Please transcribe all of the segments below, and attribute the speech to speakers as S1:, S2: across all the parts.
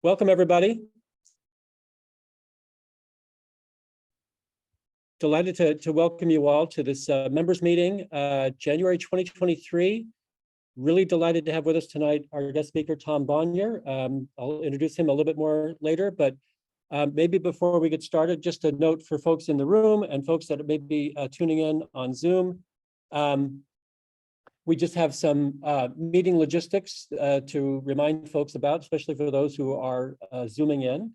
S1: Welcome, everybody. Delighted to welcome you all to this members meeting, January 2023. Really delighted to have with us tonight our guest speaker, Tom Bonier. I'll introduce him a little bit more later, but maybe before we get started, just a note for folks in the room and folks that may be tuning in on Zoom. We just have some meeting logistics to remind folks about, especially for those who are Zooming in.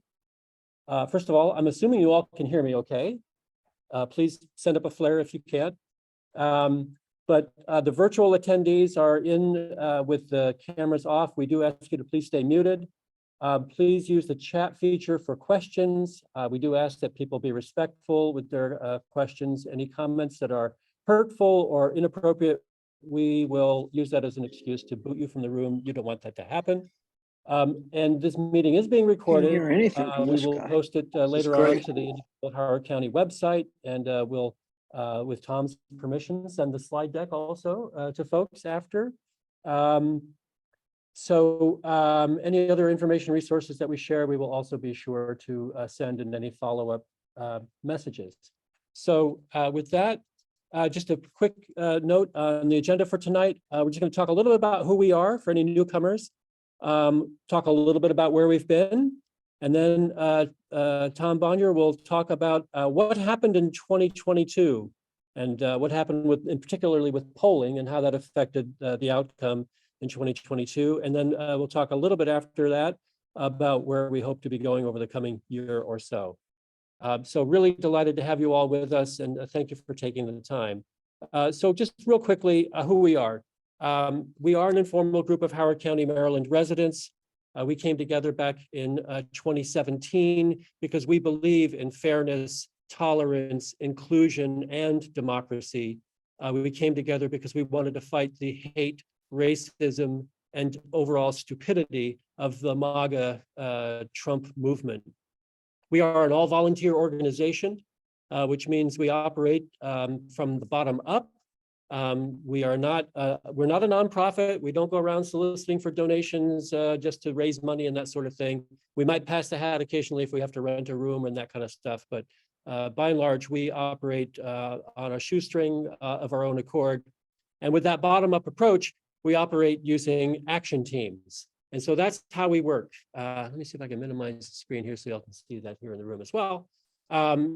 S1: First of all, I'm assuming you all can hear me okay. Please send up a flare if you can't. But the virtual attendees are in with the cameras off. We do ask you to please stay muted. Please use the chat feature for questions. We do ask that people be respectful with their questions. Any comments that are hurtful or inappropriate, we will use that as an excuse to boot you from the room. You don't want that to happen. And this meeting is being recorded.
S2: Can't hear anything from
S1: We
S2: this
S1: will
S2: guy.
S1: post it later on to the Howard County website, and we'll, with Tom's permission, send the slide deck also to folks after. Any other information resources that we share, we will also be sure to send in any follow-up messages. So with that, just a quick note on the agenda for tonight. We're just going to talk a little bit about who we are for any newcomers. Talk a little bit about where we've been, and then Tom Bonier will talk about what happened in 2022 and what happened with, and particularly with polling and how that affected the outcome in 2022. And then we'll talk a little bit after that about where we hope to be going over the coming year or so. So really delighted to have you all with us, and thank you for taking the time. So just real quickly, who we are. We are an informal group of Howard County, Maryland residents. We came together back in 2017 because we believe in fairness, tolerance, inclusion, and democracy. We came together because we wanted to fight the hate, racism, and overall stupidity of the MAGA Trump movement. We are an all-volunteer organization, which means we operate from the bottom up. We're not a nonprofit. We don't go around soliciting for donations just to raise money and that sort of thing. We might pass the hat occasionally if we have to rent a room and that kind of stuff, but by and large, we operate on a shoestring of our own accord. And with that bottom-up approach, we operate using action teams. And so that's how we work. Let me see if I can minimize the screen here so y'all can see that here in the room as well.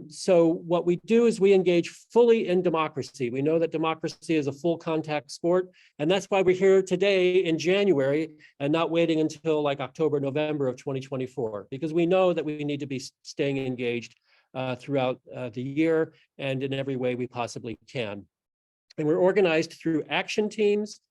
S1: So what we do is we engage fully in democracy. We know that democracy is a full contact sport, and that's why we're here today in January and not waiting until like October, November of 2024, because we know that we need to be staying engaged throughout the year and in every way we possibly can. And we're organized through action teams.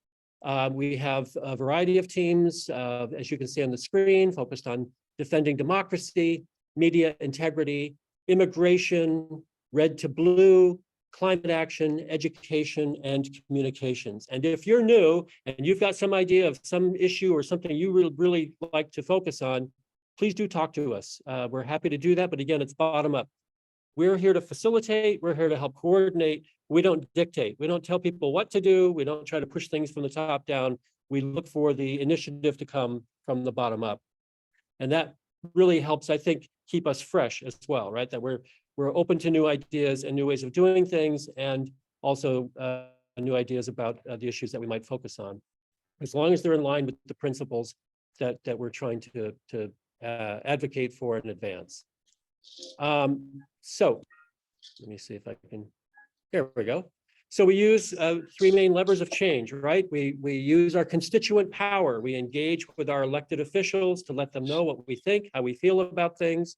S1: We have a variety of teams, as you can see on the screen, focused on defending democracy, media integrity, immigration, red to blue, climate action, education, and communications. And if you're new and you've got some idea of some issue or something you really like to focus on, please do talk to us. We're happy to do that, but again, it's bottom up. We're here to facilitate, we're here to help coordinate. We don't dictate. We don't tell people what to do. We don't try to push things from the top down. We look for the initiative to come from the bottom up. And that really helps, I think, keep us fresh as well, right? That we're open to new ideas and new ways of doing things, and also new ideas about the issues that we might focus on, as long as they're in line with the principles that we're trying to advocate for and advance. So let me see if I can, here we go. So we use three main levers of change, right? We use our constituent power. We engage with our elected officials to let them know what we think, how we feel about things,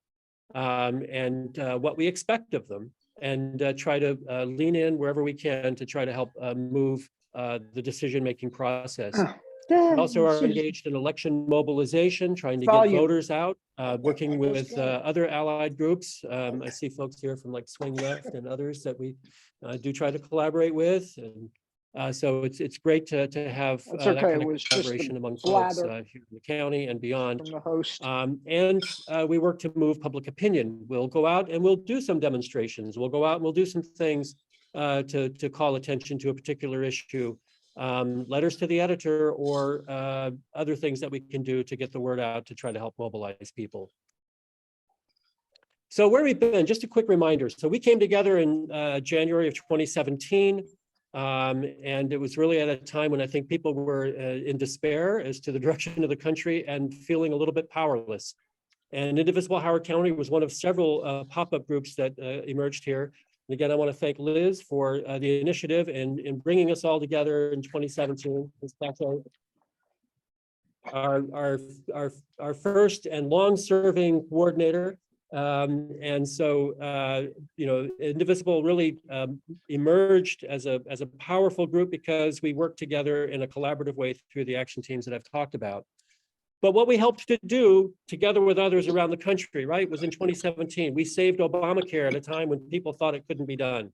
S1: and what we expect of them, and try to lean in wherever we can to try to help move the decision-making process. We also are engaged in election mobilization, trying to get voters out, working with other allied groups. I see folks here from like Swing Left and others that we do try to collaborate with. And so it's great to have that kind of collaboration among folks here in the county and beyond.
S2: From the host.
S1: And we work to move public opinion. We'll go out and we'll do some demonstrations. We'll go out and we'll do some things to call attention to a particular issue, letters to the editor, or other things that we can do to get the word out to try to help mobilize people. So where we've been, just a quick reminder. So we came together in January of 2017, and it was really at a time when I think people were in despair as to the direction of the country and feeling a little bit powerless. And Indivisible Howard County was one of several pop-up groups that emerged here. And again, I want to thank Liz for the initiative in bringing us all together in 2017. Our first and long-serving coordinator. And so, you know, Indivisible really emerged as a powerful group because we worked together in a collaborative way through the action teams that I've talked about. But what we helped to do together with others around the country, right, was in 2017. We saved Obamacare at a time when people thought it couldn't be done.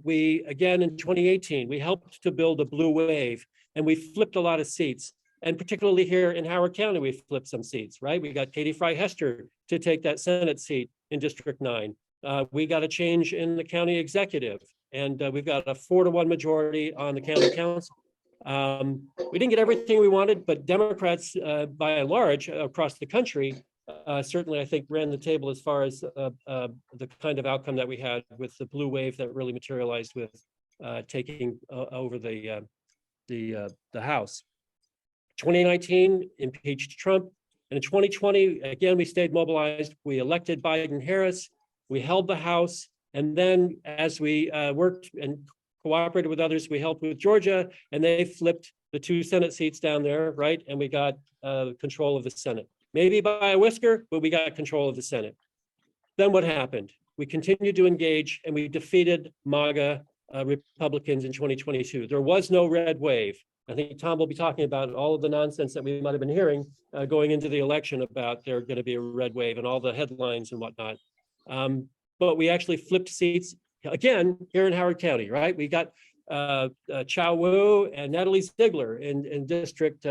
S1: We, again, in 2018, we helped to build a blue wave, and we flipped a lot of seats. And particularly here in Howard County, we flipped some seats, right? We got Katie Fry Hester to take that Senate seat in District 9. We got a change in the county executive, and we've got a 4-to-1 majority on the county council. We didn't get everything we wanted, but Democrats, by and large, across the country, certainly, I think, ran the table as far as the kind of outcome that we had with the blue wave that really materialized with taking over the House. 2019 impeached Trump, and in 2020, again, we stayed mobilized. We elected Biden-Harris. We held the House, and then as we worked and cooperated with others, we helped with Georgia, and they flipped the 2 Senate seats down there, right? And we got control of the Senate. Maybe by a whisker, but we got control of the Senate. Then what happened? We continued to engage, and we defeated MAGA Republicans in 2022. There was no red wave. I think Tom will be talking about all of the nonsense that we might have been hearing going into the election about there going to be a red wave and all the headlines and whatnot. But we actually flipped seats again here in Howard County, right? We got Chow Wu and Natalie Ziegler in District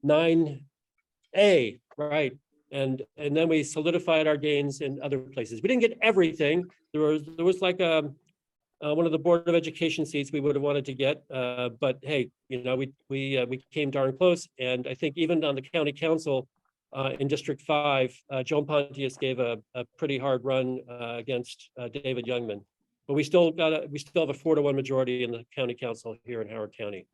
S1: 9A, right? And then we solidified our gains in other places. We didn't get everything. There was like one of the Board of Education seats we would have wanted to get, but hey, you know, we came darn close. And I think even on the county council in District 5, Joan Pontius gave a pretty hard run against David Youngman. But we still have a 4-to-1 majority in the county council here in Howard County.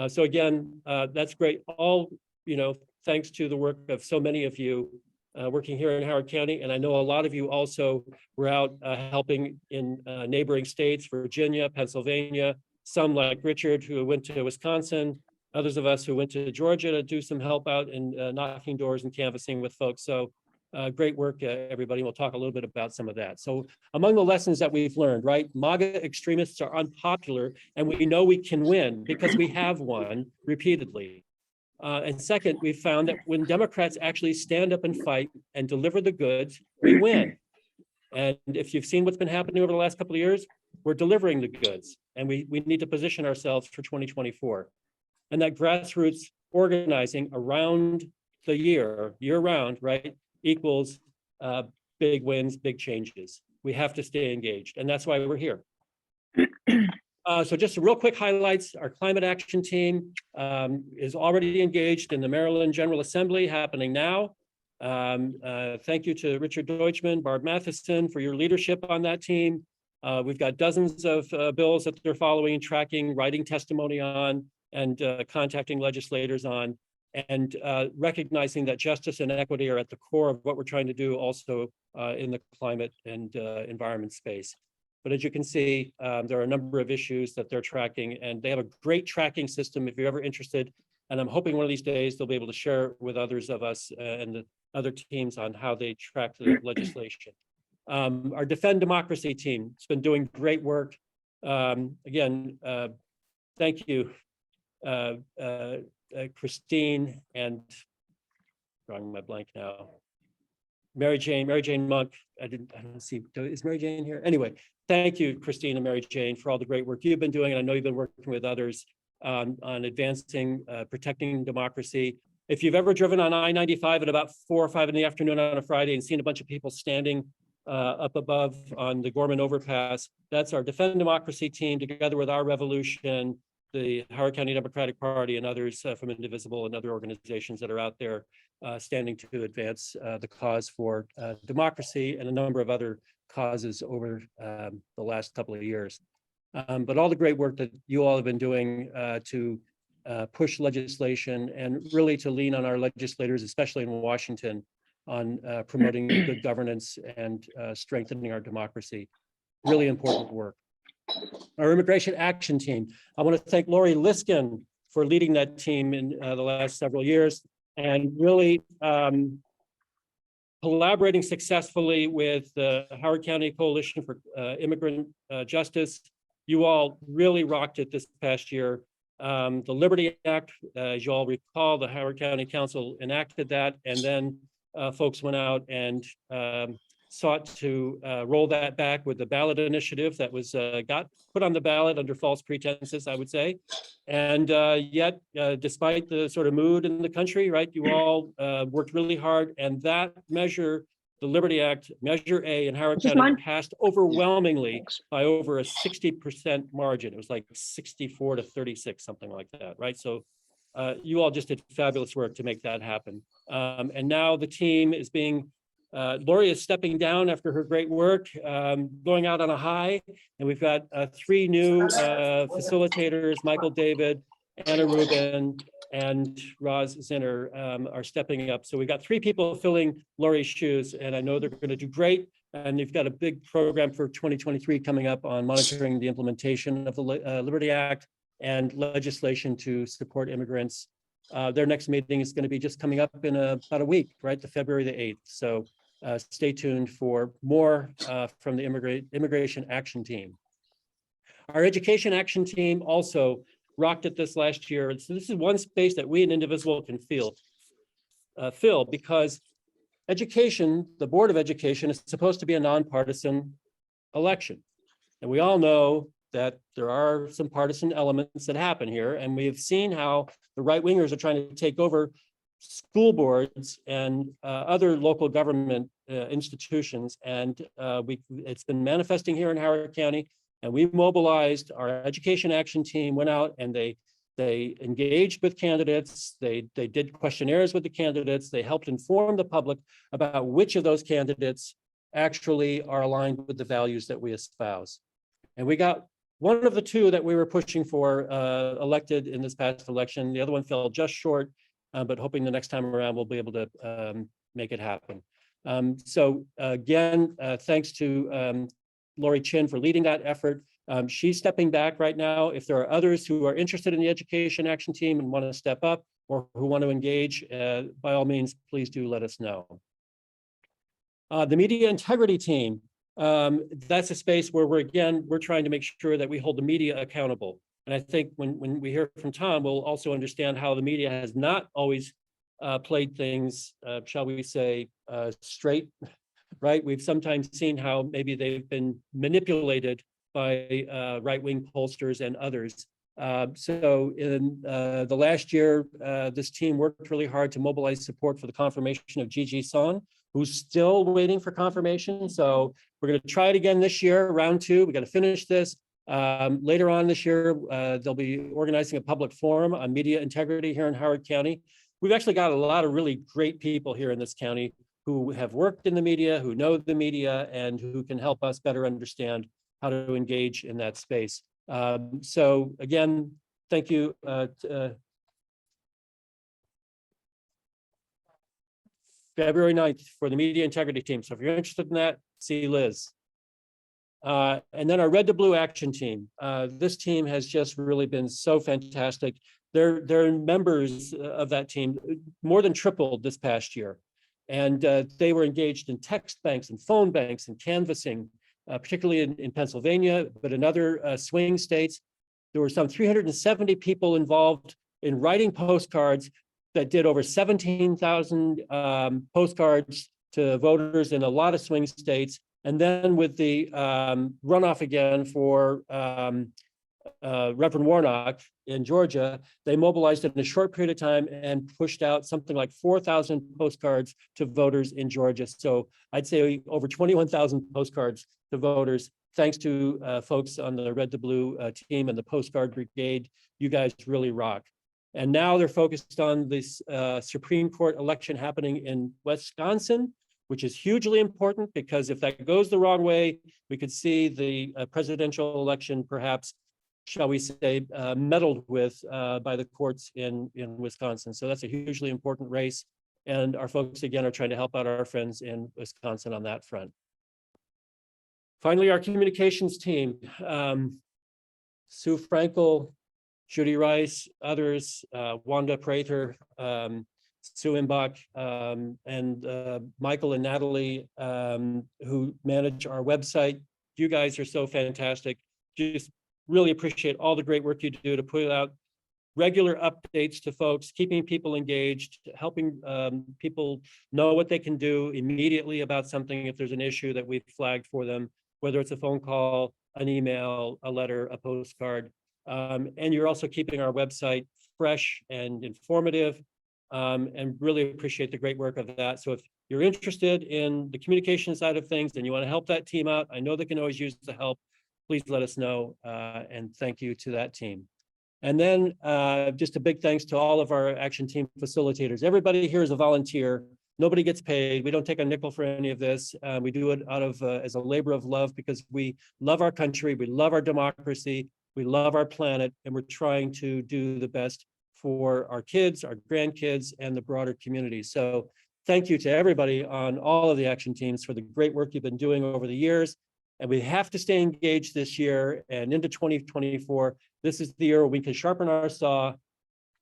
S1: So again, that's great. All, you know, thanks to the work of so many of you working here in Howard County. And I know a lot of you also were out helping in neighboring states, Virginia, Pennsylvania, some like Richard who went to Wisconsin, others of us who went to Georgia to do some help out and knocking doors and canvassing with folks. So great work, everybody. We'll talk a little bit about some of that. So among the lessons that we've learned, right? MAGA extremists are unpopular, and we know we can win because we have won repeatedly. And second, we found that when Democrats actually stand up and fight and deliver the goods, we win. And if you've seen what's been happening over the last couple of years, we're delivering the goods, and we need to position ourselves for 2024. And that grassroots organizing around the year-round, right, equals big wins, big changes. We have to stay engaged, and that's why we're here. So just some real quick highlights. Our climate action team is already engaged in the Maryland General Assembly happening now. Thank you to Richard Deutschman, Barb Matheson for your leadership on that team. We've got dozens of bills that they're following, tracking, writing testimony on, and contacting legislators on, and recognizing that justice and equity are at the core of what we're trying to do also in the climate and environment space. But as you can see, there are a number of issues that they're tracking, and they have a great tracking system if you're ever interested. And I'm hoping one of these days they'll be able to share with others of us and the other teams on how they track the legislation. Our Defend Democracy team has been doing great work. Again, thank you, Christine, and drawing my blank now. Mary Jane Monk. I don't see, is Mary Jane here? Anyway, thank you, Christine and Mary Jane, for all the great work you've been doing. And I know you've been working with others on advancing, protecting democracy. If you've ever driven on I-95 at about 4 or 5 in the afternoon on a Friday and seen a bunch of people standing up above on the Gorman Overpass. That's our Defend Democracy team, together with Our Revolution, the Howard County Democratic Party, and others from Indivisible and other organizations that are out there standing to advance the cause for democracy and a number of other causes over the last couple of years. But all the great work that you all have been doing to push legislation and really to lean on our legislators, especially in Washington, on promoting good governance and strengthening our democracy. Really important work. Our Immigration Action Team. I want to thank Lori Liskin for leading that team in the last several years and really collaborating successfully with the Howard County Coalition for Immigrant Justice. You all really rocked it this past year. The Liberty Act, as you all recall, the Howard County Council enacted that, and then folks went out and sought to roll that back with the ballot initiative that was got put on the ballot under false pretenses, I would say. And yet, despite the sort of mood in the country, right, you all worked really hard, and that measure, the Liberty Act, Measure A in Howard County, passed overwhelmingly by over a 60% margin. It was like 64 to 36, something like that, right? So you all just did fabulous work to make that happen. And now the team is being, Lori is stepping down after her great work, going out on a high, and we've got 3 new facilitators, Michael David, Anna Rubin, and Roz Zinner are stepping up. So we've got 3 people filling Lori's shoes, and I know they're going to do great. And you've got a big program for 2023 coming up on monitoring the implementation of the Liberty Act and legislation to support immigrants. Their next meeting is going to be just coming up in about a week, right? February the 8th. So stay tuned for more from the Immigration Action Team. Our Education Action Team also rocked it this last year. So this is one space that we in Indivisible can fill because education, the Board of Education, is supposed to be a nonpartisan election. And we all know that there are some partisan elements that happen here. And we've seen how the right-wingers are trying to take over school boards and other local government institutions. And it's been manifesting here in Howard County. And we mobilized, our Education Action Team went out and they engaged with candidates. They did questionnaires with the candidates. They helped inform the public about which of those candidates actually are aligned with the values that we espouse. And we got one of the 2 that we were pushing for elected in this past election. The other one fell just short, but hoping the next time around we'll be able to make it happen. So again, thanks to Lori Chin for leading that effort. She's stepping back right now. If there are others who are interested in the Education Action Team and want to step up or who want to engage, by all means, please do let us know. The Media Integrity Team, that's a space where we're trying to make sure that we hold the media accountable. And I think when we hear from Tom, we'll also understand how the media has not always played things, shall we say, straight, right? We've sometimes seen how maybe they've been manipulated by right-wing pollsters and others. So in the last year, this team worked really hard to mobilize support for the confirmation of Gigi Son, who's still waiting for confirmation. So we're going to try it again this year, round 2. We got to finish this. Later on this year, they'll be organizing a public forum on media integrity here in Howard County. We've actually got a lot of really great people here in this county who have worked in the media, who know the media, and who can help us better understand how to engage in that space. So again, thank you. February 9th for the Media Integrity Team. So if you're interested in that, see Liz. And then our Red to Blue Action Team. This team has just really been so fantastic. Their members of that team more than tripled this past year. And they were engaged in text banks and phone banks and canvassing, particularly in Pennsylvania, but in other swing states. There were some 370 people involved in writing postcards that did over 17,000 postcards to voters in a lot of swing states. And then with the runoff again for Reverend Warnock in Georgia, they mobilized in a short period of time and pushed out something like 4,000 postcards to voters in Georgia. So I'd say over 21,000 postcards to voters, thanks to folks on the Red to Blue team and the Postcard Brigade. You guys really rock. And now they're focused on this Supreme Court election happening in Wisconsin, which is hugely important, because if that goes the wrong way, we could see the presidential election perhaps, shall we say, meddled with by the courts in Wisconsin. So that's a hugely important race. And our folks, again, are trying to help out our friends in Wisconsin on that front. Finally, our communications team, Sue Frankel, Judy Rice, others, Wanda Prater, Sue Imbach, and Michael and Natalie, who manage our website. You guys are so fantastic. Just really appreciate all the great work you do to put out regular updates to folks, keeping people engaged, helping people know what they can do immediately about something if there's an issue that we've flagged for them, whether it's a phone call, an email, a letter, a postcard. And you're also keeping our website fresh and informative, and really appreciate the great work of that. So if you're interested in the communication side of things and you want to help that team out, I know they can always use the help. Please let us know, and thank you to that team. And then just a big thanks to all of our action team facilitators. Everybody here is a volunteer. Nobody gets paid. We don't take a nickel for any of this. We do it out of as a labor of love, because we love our country, we love our democracy, we love our planet, and we're trying to do the best for our kids, our grandkids, and the broader community. So thank you to everybody on all of the action teams for the great work you've been doing over the years. And we have to stay engaged this year and into 2024. This is the year where we can sharpen our saw,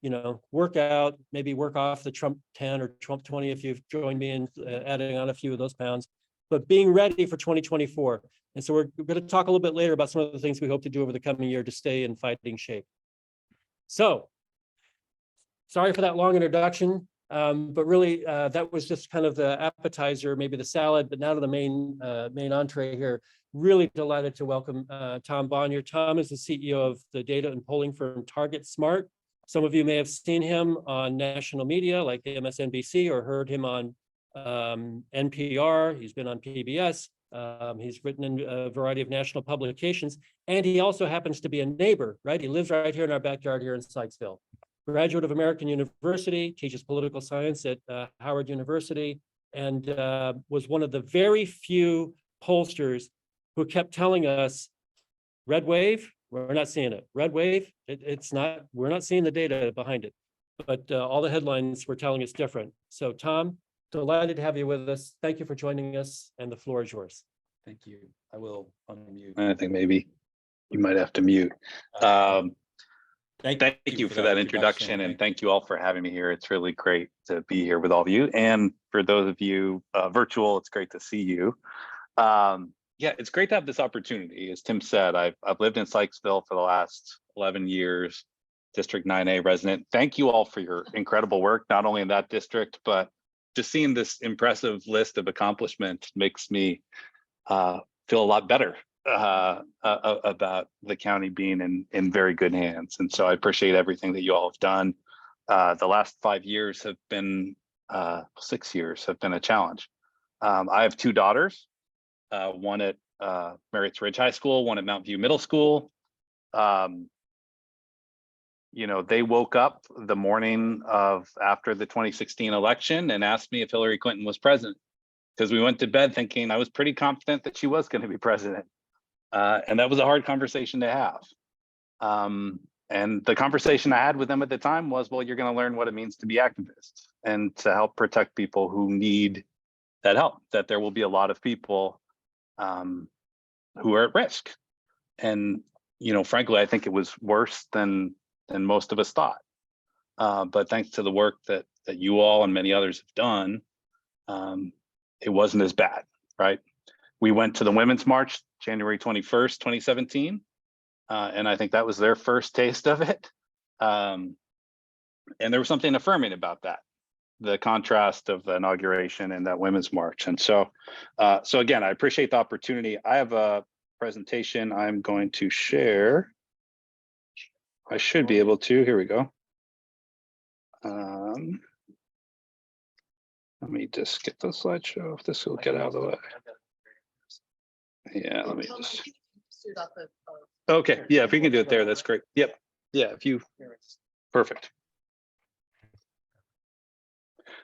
S1: you know, work out, maybe work off the Trump 10 or Trump 20 if you've joined me in adding on a few of those pounds, but being ready for 2024. And so we're going to talk a little bit later about some of the things we hope to do over the coming year to stay in fighting shape. So, sorry for that long introduction, but really that was just kind of the appetizer, maybe the salad, but now to the main entree here. Really delighted to welcome Tom Bonier. Tom is the CEO of the data and polling firm Target Smart. Some of you may have seen him on national media like MSNBC or heard him on NPR. He's been on PBS. He's written in a variety of national publications, and he also happens to be a neighbor, right? He lives right here in our backyard here in Sykesville. Graduate of American University, teaches political science at Howard University, and was one of the very few pollsters who kept telling us, red wave, we're not seeing it. Red wave, it's not, we're not seeing the data behind it. But all the headlines were telling us different. So Tom, delighted to have you with us. Thank you for joining us, and the floor is yours.
S2: Thank you. I will unmute. I think maybe you might have to mute. Thank you for that introduction, and thank you all for having me here. It's really great to be here with all of you. And for those of you virtual, it's great to see you. Yeah, it's great to have this opportunity. As Tim said, I've lived in Sykesville for the last 11 years, District 9A resident. Thank you all for your incredible work, not only in that district, but just seeing this impressive list of accomplishments makes me feel a lot better about the county being in very good hands. And so I appreciate everything that you all have done. The last 5 years have been, 6 years have been a challenge. I have two daughters, one at Marriott Ridge High School, one at Mount View Middle School. You know, they woke up the morning of after the 2016 election and asked me if Hillary Clinton was president, because we went to bed thinking I was pretty confident that she was going to be president. And that was a hard conversation to have. And the conversation I had with them at the time was, well, you're going to learn what it means to be activists and to help protect people who need that help, that there will be a lot of people who are at risk. And, you know, frankly, I think it was worse than most of us thought. But thanks to the work that you all and many others have done, it wasn't as bad, right? We went to the Women's March, January 21st, 2017. And I think that was their first taste of it. And there was something affirming about that, the contrast of the inauguration and that Women's March. And so, so again, I appreciate the opportunity. I have a presentation I'm going to share. I should be able to. Here we go. Let me just get the slideshow. If this will get out of the way. Yeah, let me just. Okay, yeah, if we can do it there, that's great. Yep. Yeah, if you. Perfect.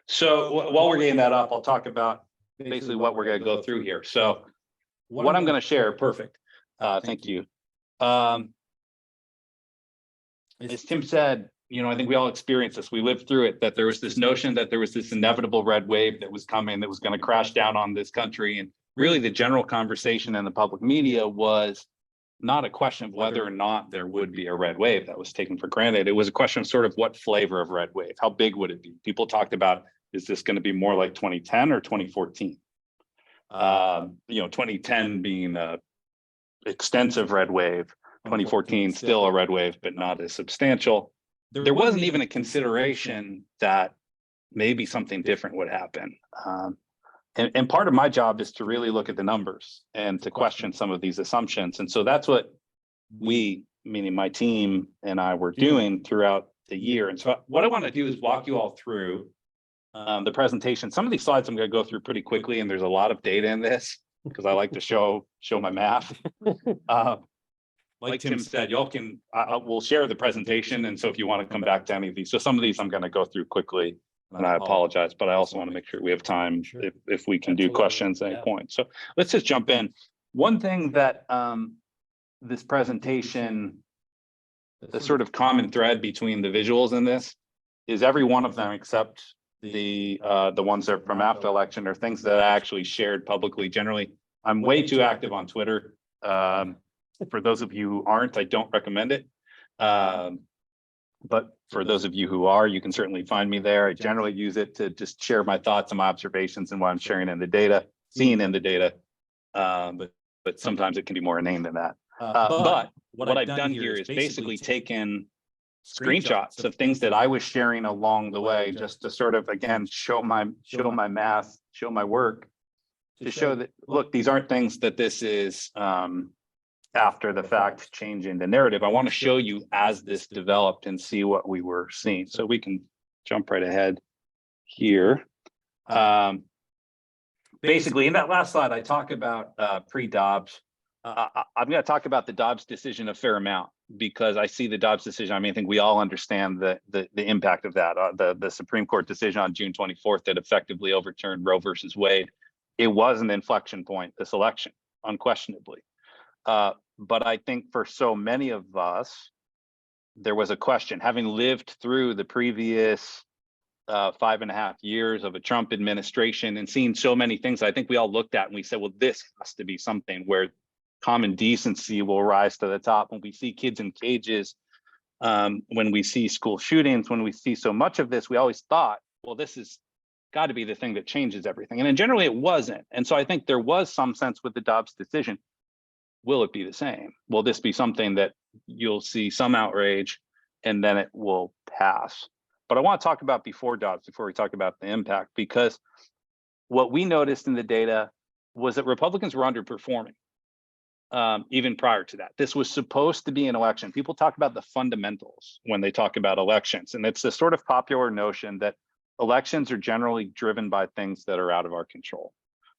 S2: So while we're getting that up, I'll talk about basically what we're going to go through here. So what I'm going to share, perfect. Thank you. As Tim said, I think we all experienced this. We lived through it, that there was this notion that there was this inevitable red wave that was coming, that was going to crash down on this country. And really the general conversation in the public media was not a question of whether or not there would be a red wave that was taken for granted. It was a question of sort of what flavor of red wave, how big would it be? People talked about, is this going to be more like 2010 or 2014? 2010 being a extensive red wave, 2014 still a red wave, but not as substantial. There wasn't even a consideration that maybe something different would happen. And part of my job is to really look at the numbers and to question some of these assumptions. And so that's what we, meaning my team and I, were doing throughout the year. And so what I want to do is walk you all through the presentation. Some of these slides I'm going to go through pretty quickly, and there's a lot of data in this because I like to show my math. Like Tim said, y'all can, we'll share the presentation. And so if you want to come back to any of these, so some of these I'm going to go through quickly. And I apologize, but I also want to make sure we have time if we can do questions at any point. So let's just jump in. One thing that this presentation, the sort of common thread between the visuals in this is every one of them except the ones that are from after election are things that I actually shared publicly. Generally, I'm way too active on Twitter. For those of you who aren't, I don't recommend it. But for those of you who are, you can certainly find me there. I generally use it to just share my thoughts and my observations and what I'm sharing in the data, seeing in the data. But sometimes it can be more inane than that. But what I've done here is basically taken screenshots of things that I was sharing along the way, just to sort of, again, show my math, show my work, to show that, look, these aren't things that this is after the fact changing the narrative. I want to show you as this developed and see what we were seeing. So we can jump right ahead here. Basically, in that last slide, I talk about pre-Dobbs. I'm going to talk about the Dobbs decision a fair amount because I see the Dobbs decision. I mean, I think we all understand the impact of that. The Supreme Court decision on June 24th that effectively overturned Roe versus Wade. It was an inflection point, this election, unquestionably. But I think for so many of us, there was a question, having lived through the previous 5.5 years of a Trump administration and seeing so many things, I think we all looked at and we said, well, this has to be something where common decency will rise to the top. When we see kids in cages, when we see school shootings, when we see so much of this, we always thought, well, this has got to be the thing that changes everything. And then generally it wasn't. And so I think there was some sense with the Dobbs decision. Will it be the same? Will this be something that you'll see some outrage and then it will pass? But I want to talk about before Dobbs, before we talk about the impact, because what we noticed in the data was that Republicans were underperforming even prior to that. This was supposed to be an election. People talk about the fundamentals when they talk about elections. And it's a sort of popular notion that elections are generally driven by things that are out of our control.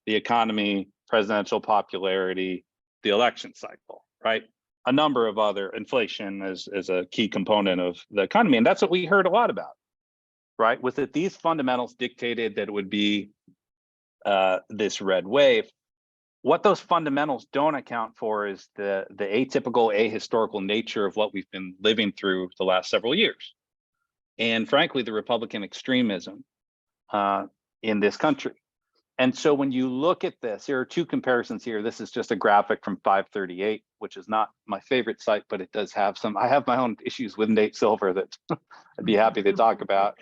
S2: The economy, presidential popularity, the election cycle, right? A number of other, inflation as a key component of the economy. And that's what we heard a lot about, right? Was that these fundamentals dictated that it would be this red wave. What those fundamentals don't account for is the atypical, ahistorical nature of what we've been living through the last several years. And frankly, the Republican extremism in this country. And so when you look at this, there are two comparisons here. This is just a graphic from 538, which is not my favorite site, but it does have some. I have my own issues with Nate Silver that I'd be happy to talk about.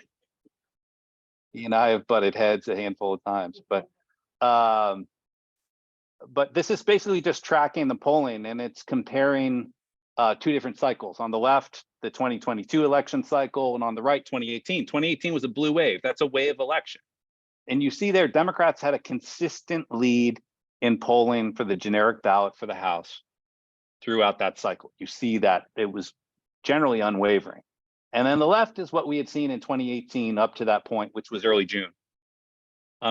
S2: He and I have butted heads a handful of times, but this is basically just tracking the polling, and it's comparing two different cycles. On the left, the 2022 election cycle, and on the right, 2018. 2018 was a blue wave. That's a wave election. And you see there, Democrats had a consistent lead in polling for the generic ballot for the House throughout that cycle. You see that it was generally unwavering. And then the left is what we had seen in 2018 up to that point, which was early June.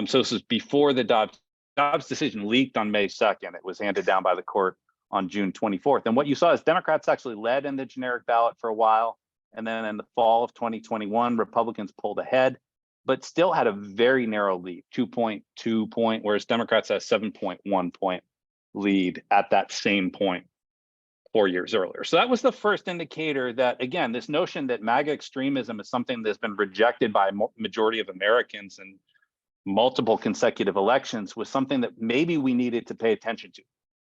S2: So this is before the Dobbs decision leaked on May 2nd. It was handed down by the court on June 24th. And what you saw is Democrats actually led in the generic ballot for a while. And then in the fall of 2021, Republicans pulled ahead, but still had a very narrow lead, 2.2 point, whereas Democrats had a 7.1 point lead at that same point 4 years earlier. So that was the first indicator that, again, this notion that MAGA extremism is something that's been rejected by a majority of Americans in multiple consecutive elections was something that maybe we needed to pay attention to.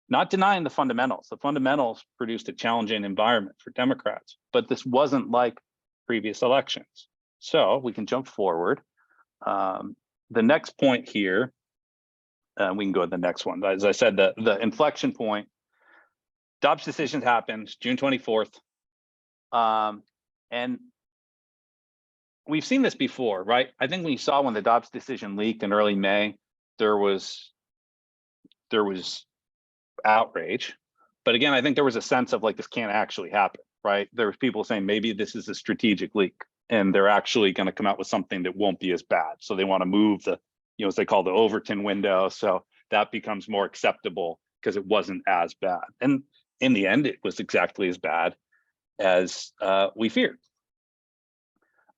S2: Not denying the fundamentals. The fundamentals produced a challenging environment for Democrats, but this wasn't like previous elections. So we can jump forward. The next point here, we can go to the next one. As I said, the inflection point, Dobbs decision happens June 24th. And we've seen this before, right? I think when you saw when the Dobbs decision leaked in early May, there was outrage. But again, I think there was a sense of like, this can't actually happen, right? There was people saying maybe this is a strategic leak and they're actually going to come out with something that won't be as bad. So they want to move the, as they call the Overton window. So that becomes more acceptable because it wasn't as bad. And in the end, it was exactly as bad as we feared.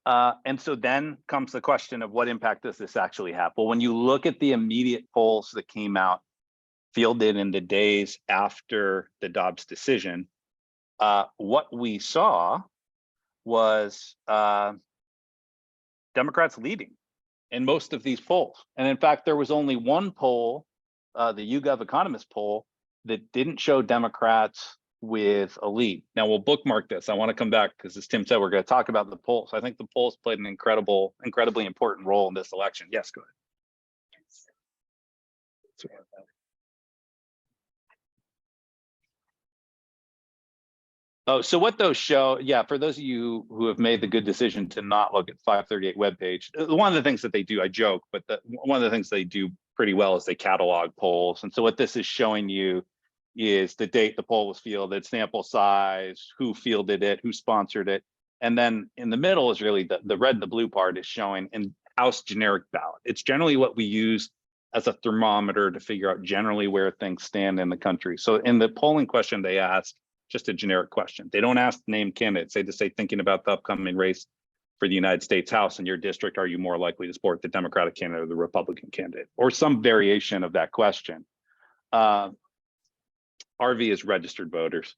S2: And so then comes the question of what impact does this actually have? Well, when you look at the immediate polls that came out, fielded in the days after the Dobbs decision, what we saw was Democrats leading in most of these polls. And in fact, there was only one poll, the YouGov Economist poll, that didn't show Democrats with a lead. Now we'll bookmark this. I want to come back because as Tim said, we're going to talk about the polls. I think the polls played an incredibly important role in this election. Yes, go ahead. Oh, so what those show, for those of you who have made the good decision to not look at 538 webpage, one of the things that they do, I joke, but one of the things they do pretty well is they catalog polls. And so what this is showing you is the date the poll was fielded, sample size, who fielded it, who sponsored it. And then in the middle is really the red and the blue part is showing in House generic ballot. It's generally what we use as a thermometer to figure out generally where things stand in the country. So in the polling question they asked, just a generic question. They don't ask named candidates. They just say, thinking about the upcoming race for the United States House in your district, are you more likely to support the Democratic candidate or the Republican candidate? Or some variation of that question. RV is registered voters.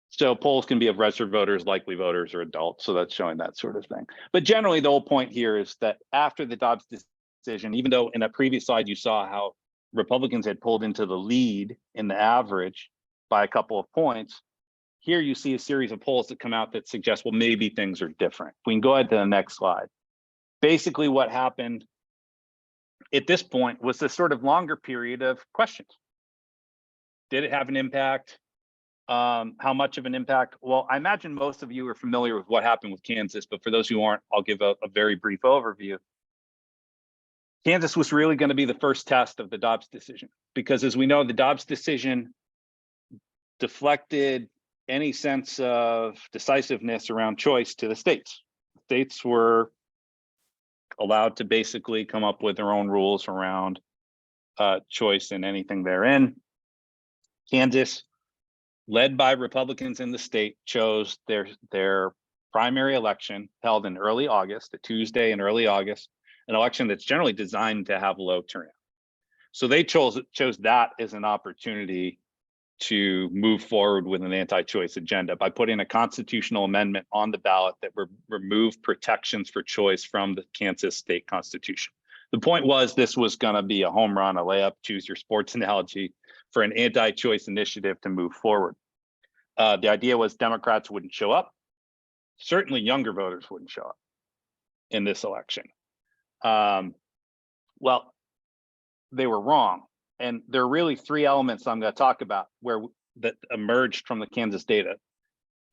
S2: So polls can be of registered voters, likely voters, or adults. So that's showing that sort of thing. But generally, the whole point here is that after the Dobbs decision, even though in that previous slide you saw how Republicans had pulled into the lead in the average by a couple of points, here you see a series of polls that come out that suggest, well, maybe things are different. We can go ahead to the next slide. Basically what happened at this point was this sort of longer period of questions. Did it have an impact? How much of an impact? Well, I imagine most of you are familiar with what happened with Kansas, but for those who aren't, I'll give a very brief overview. Kansas was really going to be the first test of the Dobbs decision, because as we know, the Dobbs decision deflected any sense of decisiveness around choice to the states. States were allowed to basically come up with their own rules around choice and anything therein. Kansas, led by Republicans in the state, chose their primary election held in early August, a Tuesday in early August, an election that's generally designed to have low turnout. So they chose that as an opportunity to move forward with an anti-choice agenda by putting a constitutional amendment on the ballot that would remove protections for choice from the Kansas state constitution. The point was this was going to be a home run, a layup, choose your sports analogy, for an anti-choice initiative to move forward. The idea was Democrats wouldn't show up. Certainly younger voters wouldn't show up in this election. Well, they were wrong. And there are really three elements I'm going to talk about that emerged from the Kansas data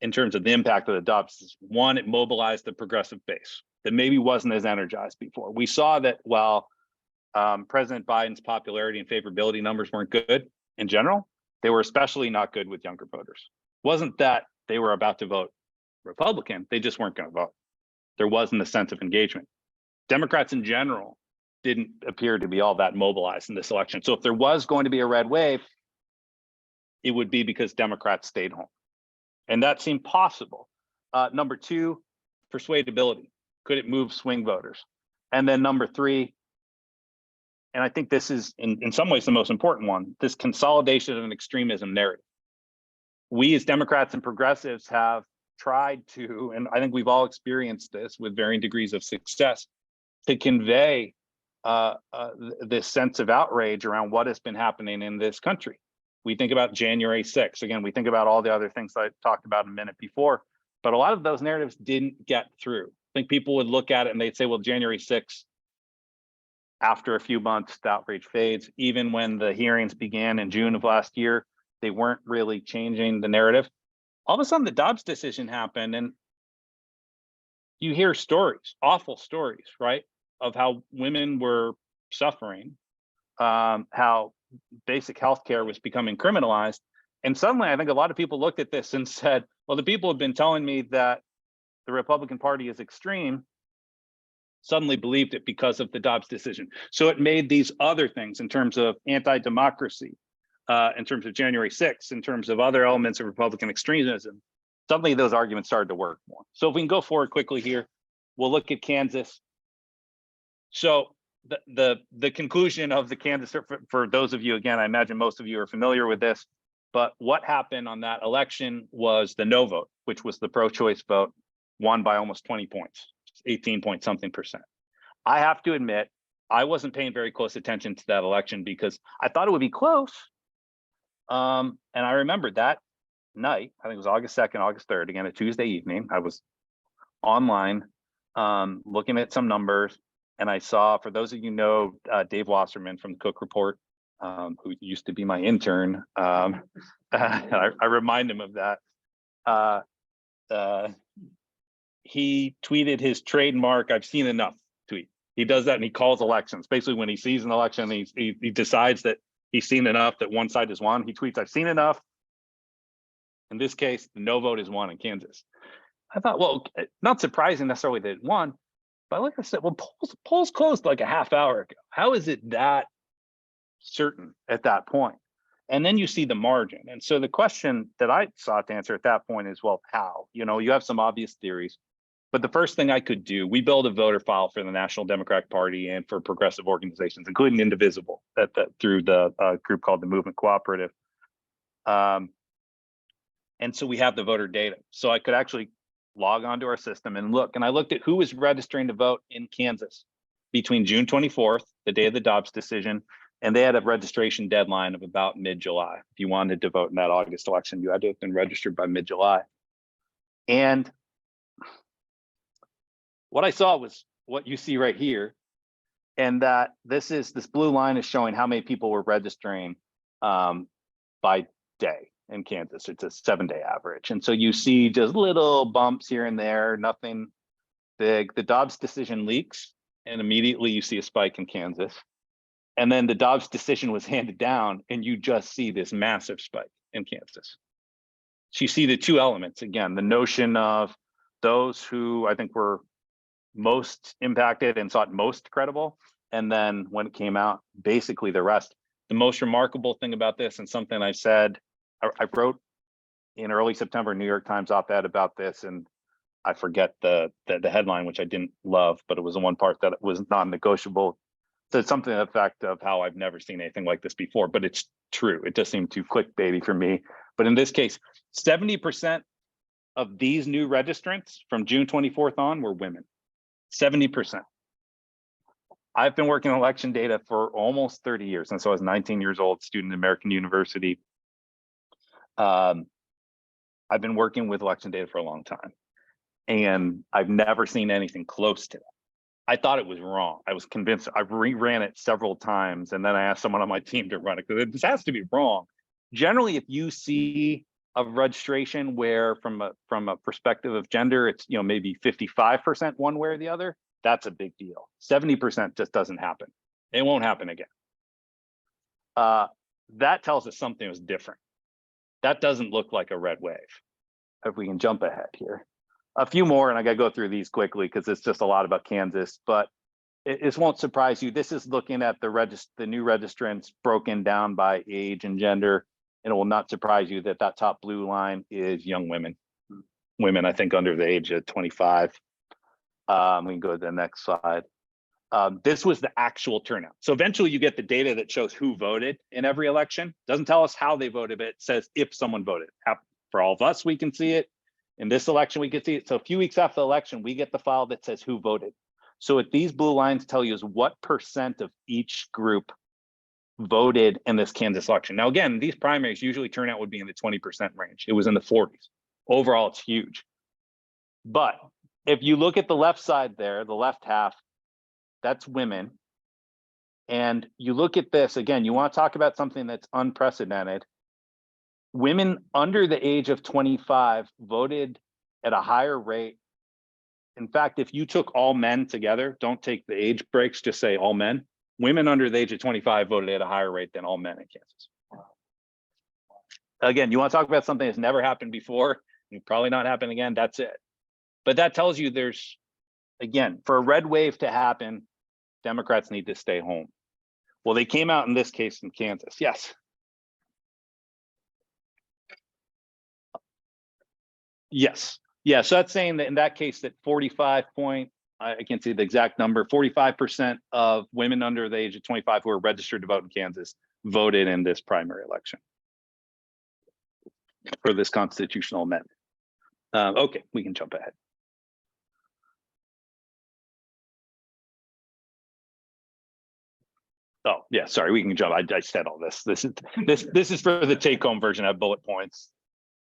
S2: in terms of the impact of the Dobbs. One, it mobilized the progressive base that maybe wasn't as energized before. We saw that while President Biden's popularity and favorability numbers weren't good in general, they were especially not good with younger voters. It wasn't that they were about to vote Republican, they just weren't going to vote. There wasn't a sense of engagement. Democrats in general didn't appear to be all that mobilized in this election. So if there was going to be a red wave, it would be because Democrats stayed home. And that seemed possible. Number two, persuadability. Could it move swing voters? And then number three, and I think this is in some ways the most important one, this consolidation of an extremism narrative. We as Democrats and progressives have tried to, and I think we've all experienced this with varying degrees of success, to convey this sense of outrage around what has been happening in this country. We think about January 6th. Again, we think about all the other things I talked about a minute before, but a lot of those narratives didn't get through. I think people would look at it and they'd say, well, January 6th, after a few months, the outrage fades. Even when the hearings began in June of last year, they weren't really changing the narrative. All of a sudden, the Dobbs decision happened, and you hear stories, awful stories, right, of how women were suffering, how basic health care was becoming criminalized. And suddenly, I think a lot of people looked at this and said, well, the people have been telling me that the Republican Party is extreme, suddenly believed it because of the Dobbs decision. So it made these other things in terms of anti-democracy, in terms of January 6th, in terms of other elements of Republican extremism, suddenly those arguments started to work more. So if we can go forward quickly here, we'll look at Kansas. So the conclusion of the Kansas, for those of you, again, I imagine most of you are familiar with this, but what happened on that election was the no vote, which was the pro-choice vote, won by almost 20 points, 18 point something percent. I have to admit, I wasn't paying very close attention to that election because I thought it would be close. And I remember that night, I think it was August 2nd, August 3rd, again, a Tuesday evening, I was online looking at some numbers, and I saw, for those of you know, Dave Wasserman from the Cook Report, who used to be my intern, I remind him of that. He tweeted his trademark, "I've seen enough" tweet. He does that and he calls elections. Basically, when he sees an election, he decides that he's seen enough, that one side has won. He tweets, "I've seen enough." In this case, the no vote is won in Kansas. I thought, well, not surprising necessarily that it won, but like I said, well, polls closed like a half hour ago. How is it that certain at that point? And then you see the margin. And so the question that I sought to answer at that point is, well, how? You know, you have some obvious theories, but the first thing I could do, we build a voter file for the National Democratic Party and for progressive organizations, including Indivisible, through the group called the Movement Cooperative. And so we have the voter data. So I could actually log onto our system and look. And I looked at who was registering to vote in Kansas between June 24th, the day of the Dobbs decision, and they had a registration deadline of about mid-July. If you wanted to vote in that August election, you had to have been registered by mid-July. And what I saw was what you see right here, and that this blue line is showing how many people were registering by day in Kansas. It's a 7-day average. And so you see just little bumps here and there, nothing big. The Dobbs decision leaks, and immediately you see a spike in Kansas. And then the Dobbs decision was handed down, and you just see this massive spike in Kansas. So you see the two elements, again, the notion of those who I think were most impacted and thought most credible. And then when it came out, basically the rest. The most remarkable thing about this, and something I said, I wrote in early September, New York Times op-ed about this, and I forget the headline, which I didn't love, but it was the one part that was non-negotiable. So it's something to the effect of how I've never seen anything like this before, but it's true. It just seemed too clickbaity for me. But in this case, 70% of these new registrants from June 24th on were women. 70%. I've been working on election data for almost 30 years. And so I was 19 years old, student at American University. I've been working with election data for a long time, and I've never seen anything close to that. I thought it was wrong. I was convinced. I reran it several times, and then I asked someone on my team to run it because this has to be wrong. Generally, if you see a registration where from a perspective of gender, it's maybe 55% one way or the other, that's a big deal. 70% just doesn't happen. It won't happen again. That tells us something was different. That doesn't look like a red wave. If we can jump ahead here. A few more, and I got to go through these quickly because it's just a lot about Kansas, but it won't surprise you. This is looking at the new registrants broken down by age and gender, and it will not surprise you that that top blue line is young women. Women, I think, under the age of 25. We can go to the next slide. This was the actual turnout. So eventually you get the data that shows who voted in every election. Doesn't tell us how they voted, but it says if someone voted. For all of us, we can see it. In this election, we can see it. So a few weeks after the election, we get the file that says who voted. So what these blue lines tell you is what percent of each group voted in this Kansas election. Now, again, these primaries usually turnout would be in the 20% range. It was in the 40s. Overall, it's huge. But if you look at the left side there, the left half, that's women. And you look at this, again, you want to talk about something that's unprecedented. Women under the age of 25 voted at a higher rate. In fact, if you took all men together, don't take the age breaks, just say all men. Women under the age of 25 voted at a higher rate than all men in Kansas. Again, you want to talk about something that's never happened before, and probably not happen again, that's it. But that tells you there's, again, for a red wave to happen, Democrats need to stay home. Well, they came out in this case in Kansas, yes. Yes. Yeah, so that's saying that in that case that 45 point, I can't see the exact number, 45% of women under the age of 25 who are registered to vote in Kansas voted in this primary election for this constitutional amendment. Okay, we can jump ahead. Oh, yeah, sorry, we can jump. I said all this. This is for the take-home version. I have bullet points.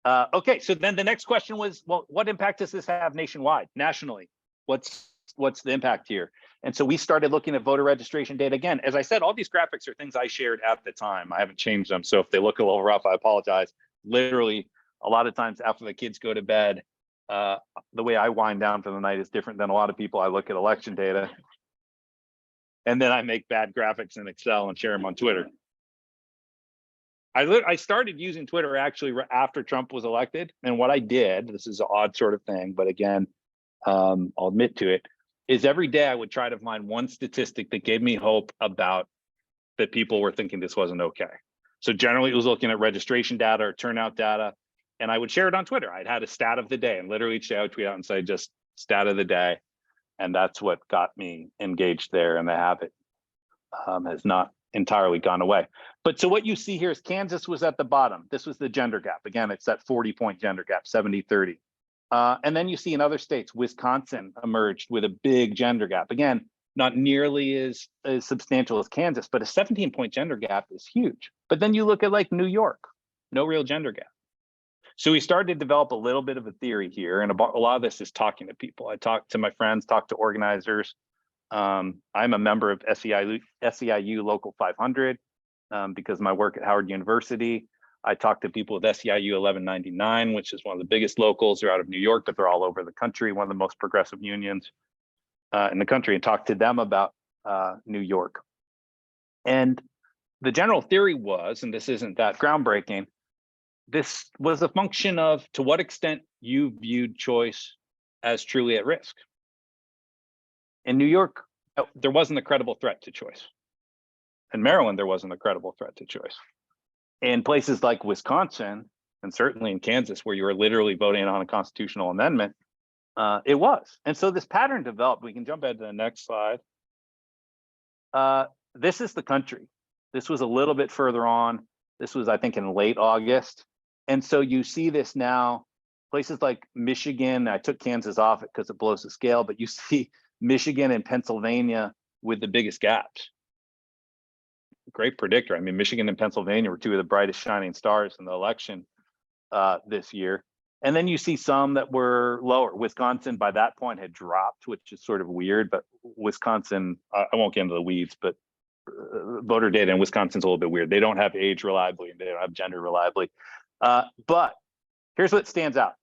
S2: Okay, so then the next question was, well, what impact does this have nationwide, nationally? What's the impact here? And so we started looking at voter registration data. Again, as I said, all these graphics are things I shared at the time. I haven't changed them. So if they look a little rough, I apologize. Literally, a lot of times after the kids go to bed, the way I wind down for the night is different than a lot of people. I look at election data, and then I make bad graphics in Excel and share them on Twitter. I started using Twitter actually after Trump was elected. And what I did, this is an odd sort of thing, but again, I'll admit to it, is every day I would try to find one statistic that gave me hope about that people were thinking this wasn't okay. So generally it was looking at registration data or turnout data, and I would share it on Twitter. I'd had a stat of the day, and literally each day I would tweet out and say just stat of the day. And that's what got me engaged there, and the habit has not entirely gone away. But so what you see here is Kansas was at the bottom. This was the gender gap. Again, it's that 40-point gender gap, 70-30. And then you see in other states, Wisconsin emerged with a big gender gap. Again, not nearly as substantial as Kansas, but a 17-point gender gap is huge. But then you look at like New York, no real gender gap. So we started to develop a little bit of a theory here. And a lot of this is talking to people. I talked to my friends, talked to organizers. I'm a member of SEIU Local 500 because of my work at Howard University. I talked to people with SEIU 1199, which is one of the biggest locals. They're out of New York, but they're all over the country, one of the most progressive unions in the country, and talked to them about New York. And the general theory was, and this isn't that groundbreaking, this was a function of to what extent you viewed choice as truly at risk. In New York, there wasn't a credible threat to choice. In Maryland, there wasn't a credible threat to choice. In places like Wisconsin, and certainly in Kansas, where you were literally voting on a constitutional amendment, it was. And so this pattern developed. We can jump ahead to the next slide. This is the country. This was a little bit further on. This was, I think, in late August. And so you see this now, places like Michigan, I took Kansas off it because it blows the scale, but you see Michigan and Pennsylvania with the biggest gaps. Great predictor. I mean, Michigan and Pennsylvania were two of the brightest shining stars in the election this year. And then you see some that were lower. Wisconsin by that point had dropped, which is sort of weird, but Wisconsin, I won't get into the weeds, but voter data in Wisconsin's a little bit weird. They don't have age reliably and they don't have gender reliably. But here's what stands out.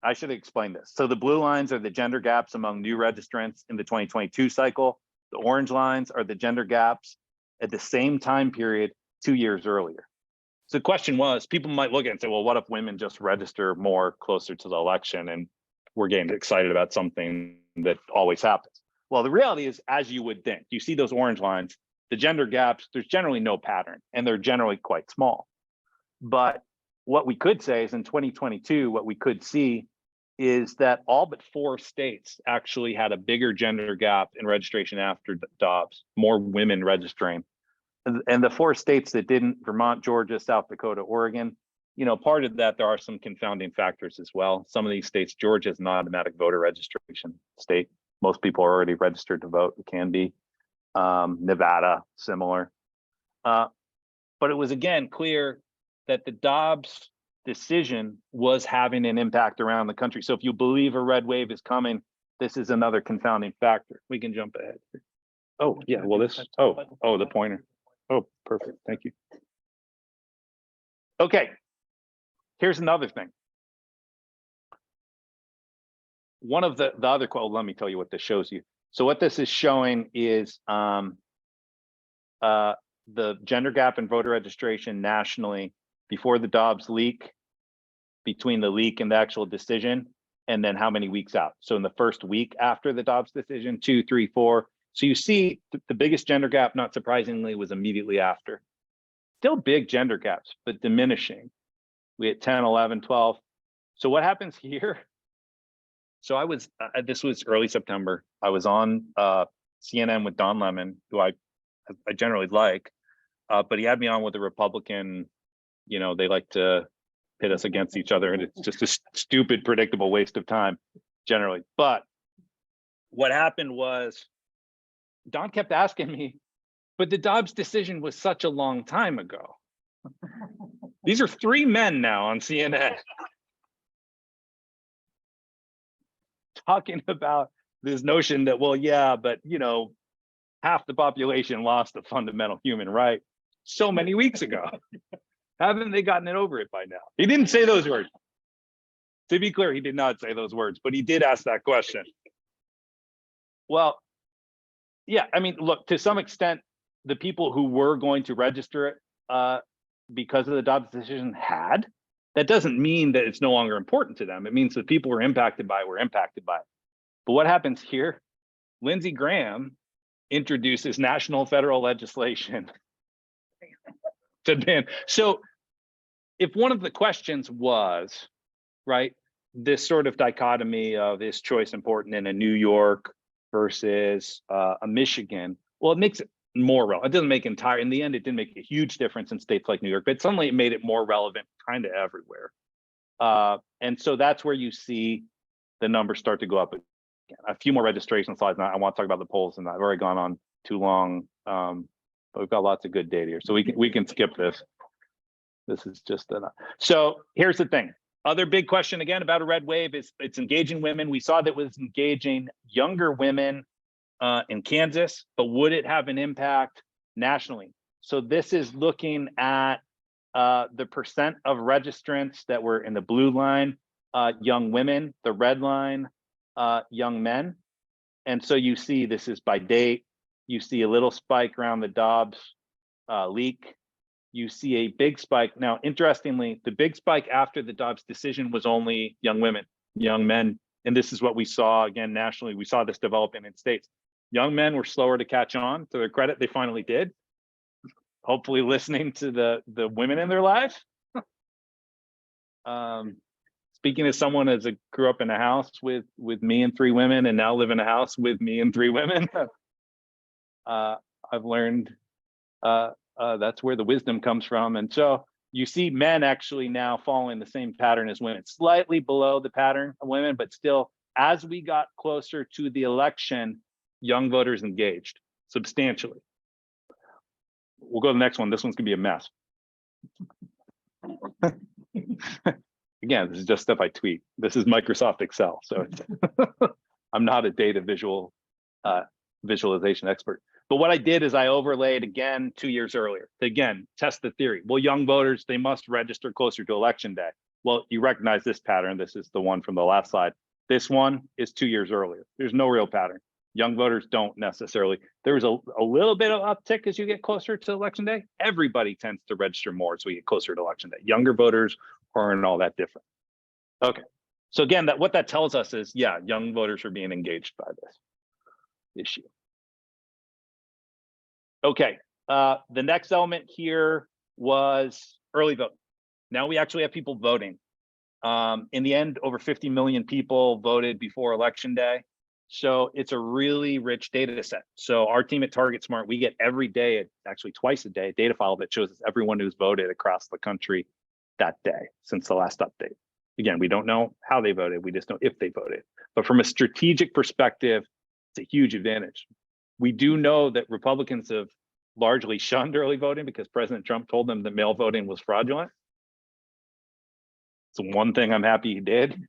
S2: I should explain this. So the blue lines are the gender gaps among new registrants in the 2022 cycle. The orange lines are the gender gaps at the same time period 2 years earlier. So the question was, people might look at it and say, well, what if women just register more closer to the election? And we're getting excited about something that always happens. Well, the reality is, as you would think, you see those orange lines, the gender gaps, there's generally no pattern, and they're generally quite small. But what we could say is in 2022, what we could see is that all but 4 states actually had a bigger gender gap in registration after Dobbs, more women registering. And the 4 states that didn't, Vermont, Georgia, South Dakota, Oregon, you know, part of that, there are some confounding factors as well. Some of these states, Georgia is an automatic voter registration state. Most people are already registered to vote, it can be. Nevada, similar. But it was again clear that the Dobbs decision was having an impact around the country. So if you believe a red wave is coming, this is another confounding factor. We can jump ahead. Oh, yeah, well, this, the pointer. Oh, perfect, thank you. Okay, here's another thing. One of the other, well, let me tell you what this shows you. So what this is showing is the gender gap in voter registration nationally before the Dobbs leak, between the leak and the actual decision, and then how many weeks out. So in the first week after the Dobbs decision, 2, 3, 4. So you see the biggest gender gap, not surprisingly, was immediately after. Still big gender gaps, but diminishing. We had 10, 11, 12. So what happens here? So I was, this was early September. I was on CNN with Don Lemon, who I generally like, but he had me on with a Republican. You know, they like to pit us against each other, and it's just a stupid, predictable waste of time generally. But what happened was Don kept asking me, but the Dobbs decision was such a long time ago. These are 3 men now on CNN talking about this notion that, well, yeah, but you know, half the population lost a fundamental human right so many weeks ago. Haven't they gotten it over it by now? He didn't say those words. To be clear, he did not say those words, but he did ask that question. Well, yeah, I mean, look, to some extent, the people who were going to register it because of the Dobbs decision had. That doesn't mean that it's no longer important to them. It means that people were impacted by it. But what happens here? Lindsey Graham introduces national federal legislation to ban. So if one of the questions was, right, this sort of dichotomy of is choice important in a New York versus a Michigan, well, it makes it more relevant. It doesn't make in the end, it didn't make a huge difference in states like New York, but suddenly it made it more relevant kind of everywhere. And so that's where you see the numbers start to go up again. A few more registration slides. Now I want to talk about the polls, and I've already gone on too long, but we've got lots of good data here, so we can skip this. This is just enough. So here's the thing. Other big question again about a red wave is it's engaging women. We saw that it was engaging younger women in Kansas, but would it have an impact nationally? So this is looking at the percent of registrants that were in the blue line, young women, the red line, young men. And so you see this is by date. You see a little spike around the Dobbs leak. You see a big spike. Now, interestingly, the big spike after the Dobbs decision was only young women, young men. And this is what we saw again nationally. We saw this developing in states. Young men were slower to catch on. To their credit, they finally did. Hopefully listening to the women in their lives. Speaking as someone as grew up in a house with me and 3 women and now live in a house with me and 3 women, I've learned that's where the wisdom comes from. And so you see men actually now following the same pattern as women, slightly below the pattern of women, but still, as we got closer to the election, young voters engaged substantially. We'll go to the next one. This one's gonna be a mess. Again, this is just stuff I tweet. This is Microsoft Excel, so I'm not a data visualization expert. But what I did is I overlaid again 2 years earlier to again test the theory. Well, young voters, they must register closer to election day. Well, you recognize this pattern. This is the one from the last slide. This one is 2 years earlier. There's no real pattern. Young voters don't necessarily. There's a little bit of uptick as you get closer to election day. Everybody tends to register more as we get closer to election day. Younger voters aren't all that different. Okay, So again, what that tells us is, yeah, young voters are being engaged by this issue. Okay, the next element here was early vote. Now we actually have people voting. In the end, over 50 million people voted before Election Day. So it's a really rich data set. So our team at Target Smart, we get every day, actually twice a day, data file that shows us everyone who's voted across the country that day since the last update. Again, we don't know how they voted, we just know if they voted. But from a strategic perspective, it's a huge advantage. We do know that Republicans have largely shunned early voting because President Trump told them that mail voting was fraudulent. It's one thing I'm happy he did.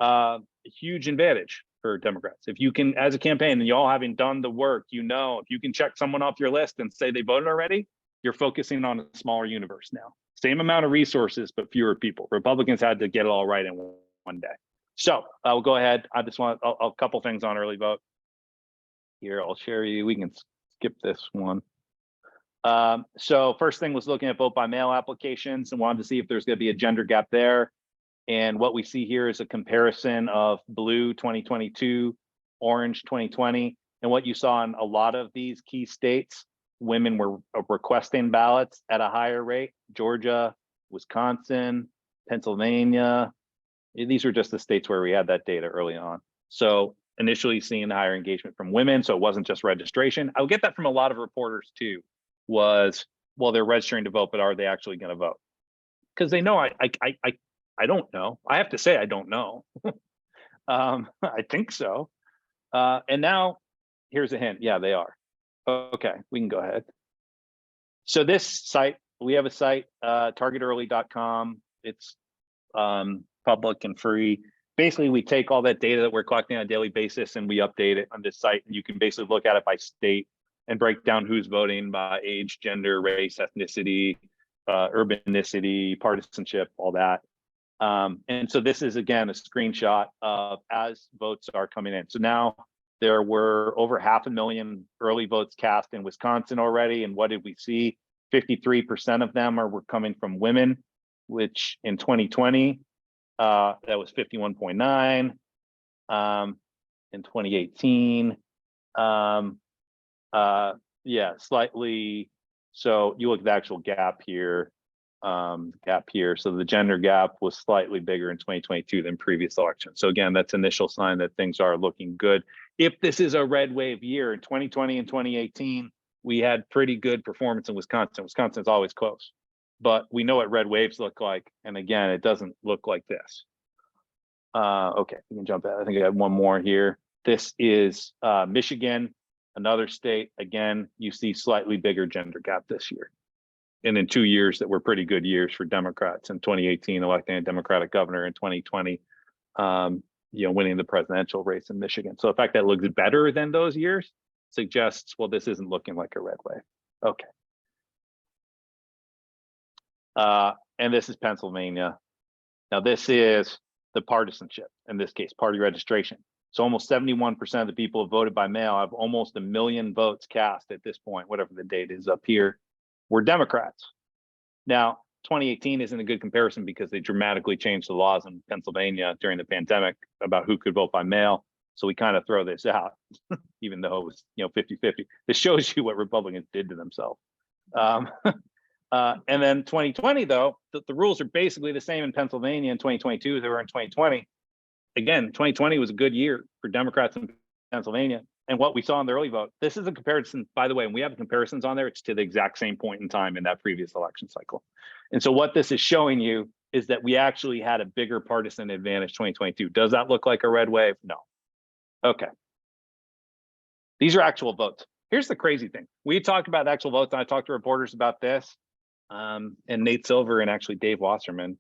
S2: A huge advantage for Democrats. If you can, as a campaign, and you all having done the work, you know, if you can check someone off your list and say they voted already, you're focusing on a smaller universe now. Same amount of resources, but fewer people. Republicans had to get it all right in one day. So we'll go ahead. I just want a couple things on early vote. Here, I'll share you. We can skip this one. So first thing was looking at vote by mail applications and wanted to see if there's going to be a gender gap there. And what we see here is a comparison of blue 2022, orange 2020. And what you saw in a lot of these key states, women were requesting ballots at a higher rate. Georgia, Wisconsin, Pennsylvania. These are just the states where we had that data early on. So initially seeing higher engagement from women. So it wasn't just registration. I would get that from a lot of reporters too, was, well, they're registering to vote, but are they actually going to vote? Because they know I don't know. I have to say I don't know. I think so. And now here's a hint. Yeah, they are. Okay, we can go ahead. So this site, we have a site, targetearly.com. It's public and free. Basically, we take all that data that we're collecting on a daily basis and we update it on this site. And you can basically look at it by state and break down who's voting by age, gender, race, ethnicity, urbanicity, partisanship, all that. And so this is, again, a screenshot of as votes are coming in. So now there were over 500,000 early votes cast in Wisconsin already. And what did we see? 53% of them were coming from women, which in 2020, that was 51.9. In 2018, yeah, slightly. So you look at the actual gap here. So the gender gap was slightly bigger in 2022 than previous elections. So again, that's initial sign that things are looking good. If this is a red wave year, in 2020 and 2018, we had pretty good performance in Wisconsin. Wisconsin's always close, but we know what red waves look like. And again, it doesn't look like this. Okay, we can jump out. I think I have one more here. This is Michigan, another state. Again, you see slightly bigger gender gap this year. And in 2 years that were pretty good years for Democrats, in 2018 electing a Democratic governor, in 2020 winning the presidential race in Michigan. So the fact that it looks better than those years suggests, well, this isn't looking like a red wave. Okay. And this is Pennsylvania. Now this is the partisanship, in this case, party registration. So almost 71% of the people who voted by mail have almost 1 million votes cast at this point, whatever the date is up here, were Democrats. Now, 2018 isn't a good comparison because they dramatically changed the laws in Pennsylvania during the pandemic about who could vote by mail. So we kind of throw this out, even though it was 50-50. This shows you what Republicans did to themselves. And then 2020, though, the rules are basically the same in Pennsylvania in 2022 as they were in 2020. Again, 2020 was a good year for Democrats in Pennsylvania. And what we saw in the early vote, this is a comparison, by the way, and we have comparisons on there, it's to the exact same point in time in that previous election cycle. And so what this is showing you is that we actually had a bigger partisan advantage 2022. Does that look like a red wave? No. Okay. These are actual votes. Here's the crazy thing. We talked about actual votes, and I talked to reporters about this, and Nate Silver and actually Dave Wasserman,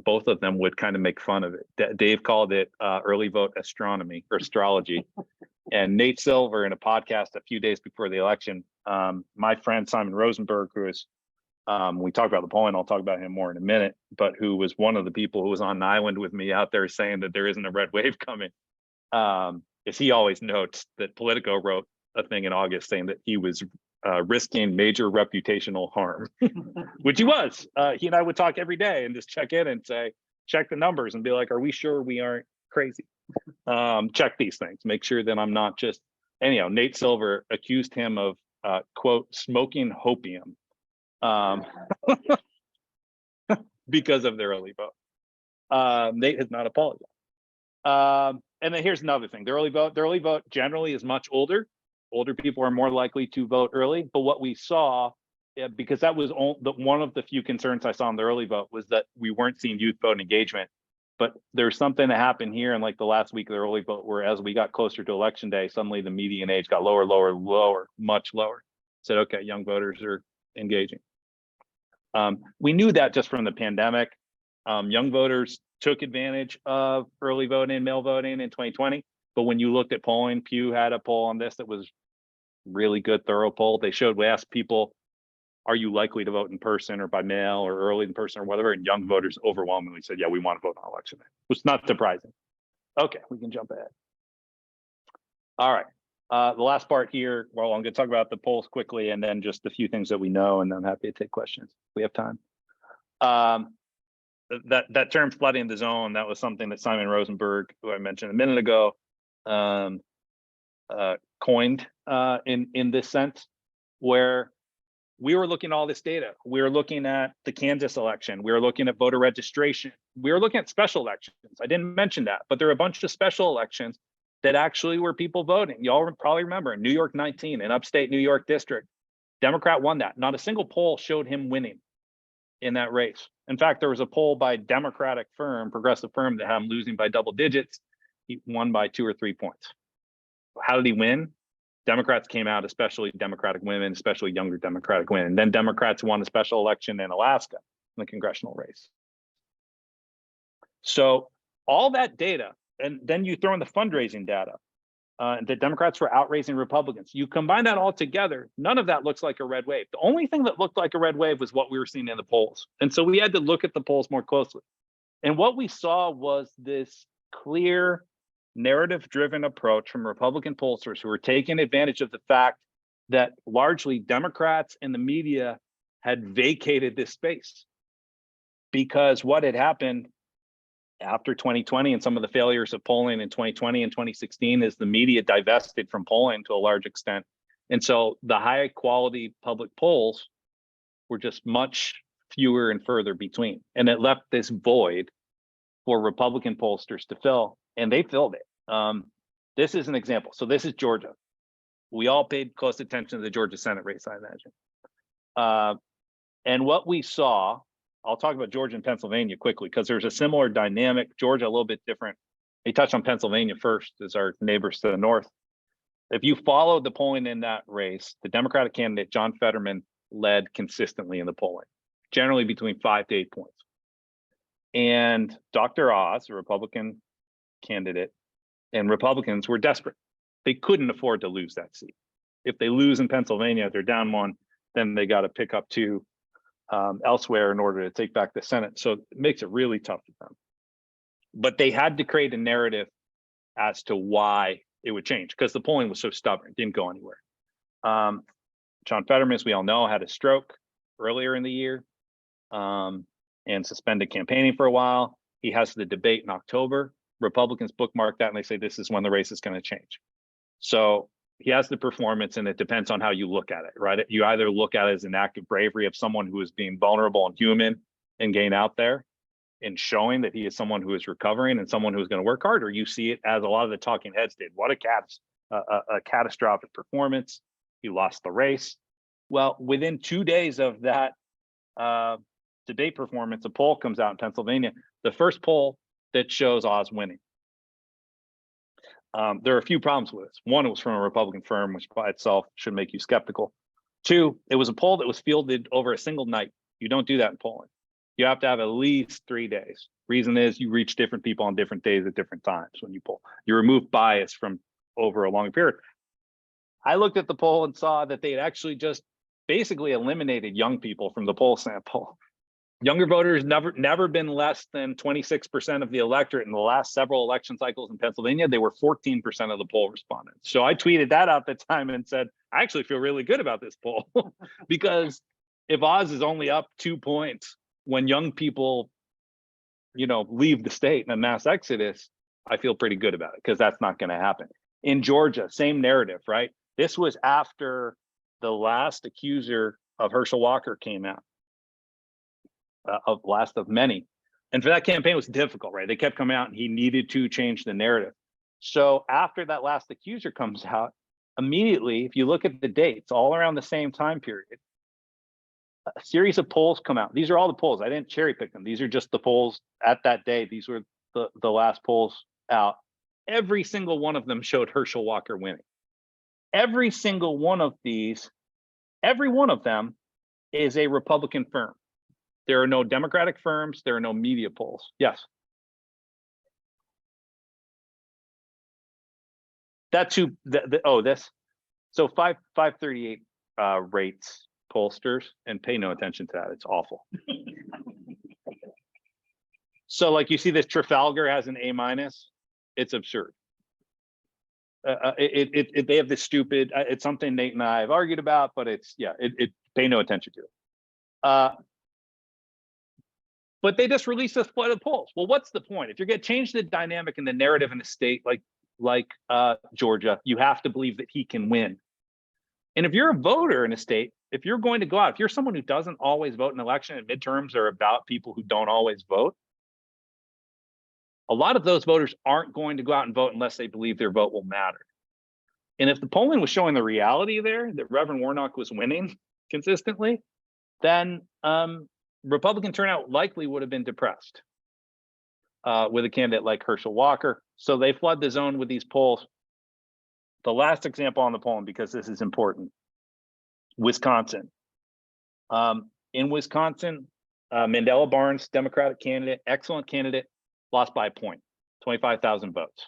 S2: both of them would kind of make fun of it. Dave called it early vote astronomy or astrology. And Nate Silver, in a podcast a few days before the election, my friend Simon Rosenberg, who is, we talked about the polling, I'll talk about him more in a minute, but who was one of the people who was on an island with me out there saying that there isn't a red wave coming. Is he always notes that Politico wrote a thing in August saying that he was risking major reputational harm, which he was. He and I would talk every day and just check in and say, check the numbers and be like, are we sure we aren't crazy? Check these things, make sure that I'm not just, anyhow, Nate Silver accused him of, quote, smoking hopium because of the early vote. Nate has not apologized. And then here's another thing, the early vote generally is much older. Older people are more likely to vote early, but what we saw, because that was one of the few concerns I saw in the early vote, was that we weren't seeing youth vote engagement. But there's something that happened here in like the last week of the early vote, where as we got closer to election day, suddenly the median age got lower, much lower. Said, okay, young voters are engaging. We knew that just from the pandemic. Young voters took advantage of early voting, mail voting in 2020. But when you looked at polling, Pew had a poll on this that was really good, thorough poll. They asked people, are you likely to vote in person or by mail or early in person or whatever? And young voters overwhelmingly said, yeah, we want to vote on election day. Which is not surprising. Okay, we can jump ahead. All right. The last part here, well, I'm going to talk about the polls quickly and then just a few things that we know, and then I'm happy to take questions if we have time. That term flooding the zone, that was something that Simon Rosenberg, who I mentioned a minute ago, coined in this sense, where we were looking at all this data. We were looking at the Kansas election. We were looking at voter registration. We were looking at special elections. I didn't mention that, but there were a bunch of special elections that actually were people voting. Y'all probably remember New York 19, an upstate New York district. Democrat won that. Not a single poll showed him winning in that race. In fact, there was a poll by Democratic firm, progressive firm, that had him losing by double digits. He won by 2 or 3 points. How did he win? Democrats came out, especially Democratic women, especially younger Democratic women. And then Democrats won a special election in Alaska in the congressional race. So all that data, and then you throw in the fundraising data, the Democrats were outraising Republicans. You combine that all together, none of that looks like a red wave. The only thing that looked like a red wave was what we were seeing in the polls. And so we had to look at the polls more closely. And what we saw was this clear narrative-driven approach from Republican pollsters who were taking advantage of the fact that largely Democrats and the media had vacated this space. Because what had happened after 2020 and some of the failures of polling in 2020 and 2016 is the media divested from polling to a large extent. And so the high quality public polls were just much fewer and further between. And it left this void for Republican pollsters to fill, and they filled it. This is an example. So this is Georgia. We all paid close attention to the Georgia Senate race, I imagine. And what we saw, I'll talk about Georgia and Pennsylvania quickly because there's a similar dynamic. Georgia, a little bit different. We touch on Pennsylvania first as our neighbors to the north. If you followed the polling in that race, the Democratic candidate, John Fetterman, led consistently in the polling, generally between 5 to 8 points. And Dr. Oz, a Republican candidate, and Republicans were desperate. They couldn't afford to lose that seat. If they lose in Pennsylvania, they're down 1, then they got to pick up 2 elsewhere in order to take back the Senate. So it makes it really tough for them. But they had to create a narrative as to why it would change because the polling was so stubborn, it didn't go anywhere. John Fetterman, as we all know, had a stroke earlier in the year and suspended campaigning for a while. He has the debate in October. Republicans bookmark that and they say this is when the race is going to change. So he has the performance and it depends on how you look at it, right? You either look at it as an act of bravery of someone who is being vulnerable and human and getting out there and showing that he is someone who is recovering and someone who is going to work hard, or you see it as a lot of the talking heads did. What a catastrophic performance. He lost the race. Well, within 2 days of that debate performance, a poll comes out in Pennsylvania, the first poll that shows Oz winning. There are a few problems with this. One, it was from a Republican firm, which by itself should make you skeptical. 2, it was a poll that was fielded over a single night. You don't do that in polling. You have to have at least 3 days. Reason is you reach different people on different days at different times when you poll. You remove bias from over a long period. I looked at the poll and saw that they had actually just basically eliminated young people from the poll sample. Younger voters never been less than 26% of the electorate in the last several election cycles in Pennsylvania. They were 14% of the poll respondents. So I tweeted that out at the time and said, I actually feel really good about this poll because if Oz is only up 2 points when young people leave the state in a mass exodus, I feel pretty good about it because that's not going to happen. In Georgia, same narrative, right? This was after the last accuser of Herschel Walker came out, of last of many. And for that campaign, it was difficult, right? They kept coming out and he needed to change the narrative. So after that last accuser comes out, immediately, if you look at the dates, all around the same time period, a series of polls come out. These are all the polls. I didn't cherry pick them. These are just the polls at that day. These were the last polls out. Every single one of them showed Herschel Walker winning. Every single one of these, every one of them is a Republican firm. There are no Democratic firms. There are no media polls. Yes. That's who, this. So 538 rates pollsters, and pay no attention to that. It's awful. So like you see this Trafalgar has an A-. It's absurd. They have this stupid, it's something Nate and I have argued about, but it's, pay no attention to it. But they just released a split of polls. Well, what's the point? If you're going to change the dynamic and the narrative in a state like Georgia, you have to believe that he can win. And if you're a voter in a state, if you're going to go out, if you're someone who doesn't always vote in an election, and midterms are about people who don't always vote, a lot of those voters aren't going to go out and vote unless they believe their vote will matter. And if the polling was showing the reality there, that Reverend Warnock was winning consistently, then Republican turnout likely would have been depressed with a candidate like Herschel Walker. So they flood the zone with these polls. The last example on the polling, because this is important, Wisconsin. In Wisconsin, Mandela Barnes, Democratic candidate, excellent candidate, lost by a point, 25,000 votes.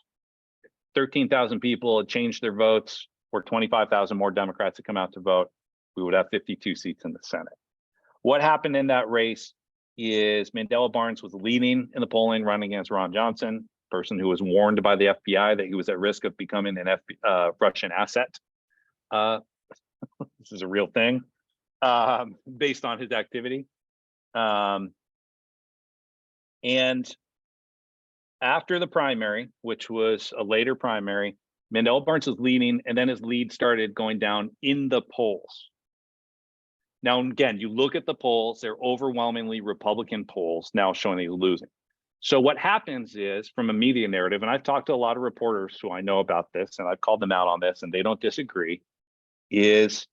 S2: 13,000 people had changed their votes, or 25,000 more Democrats had come out to vote. We would have 52 seats in the Senate. What happened in that race is Mandela Barnes was leading in the polling, running against Ron Johnson, person who was warned by the FBI that he was at risk of becoming an Russian asset. This is a real thing, based on his activity. And after the primary, which was a later primary, Mandela Barnes was leading, and then his lead started going down in the polls. Now, again, you look at the polls, they're overwhelmingly Republican polls now showing he's losing. So what happens is, from a media narrative, and I've talked to a lot of reporters who I know about this, and I've called them out on this, and they don't disagree, is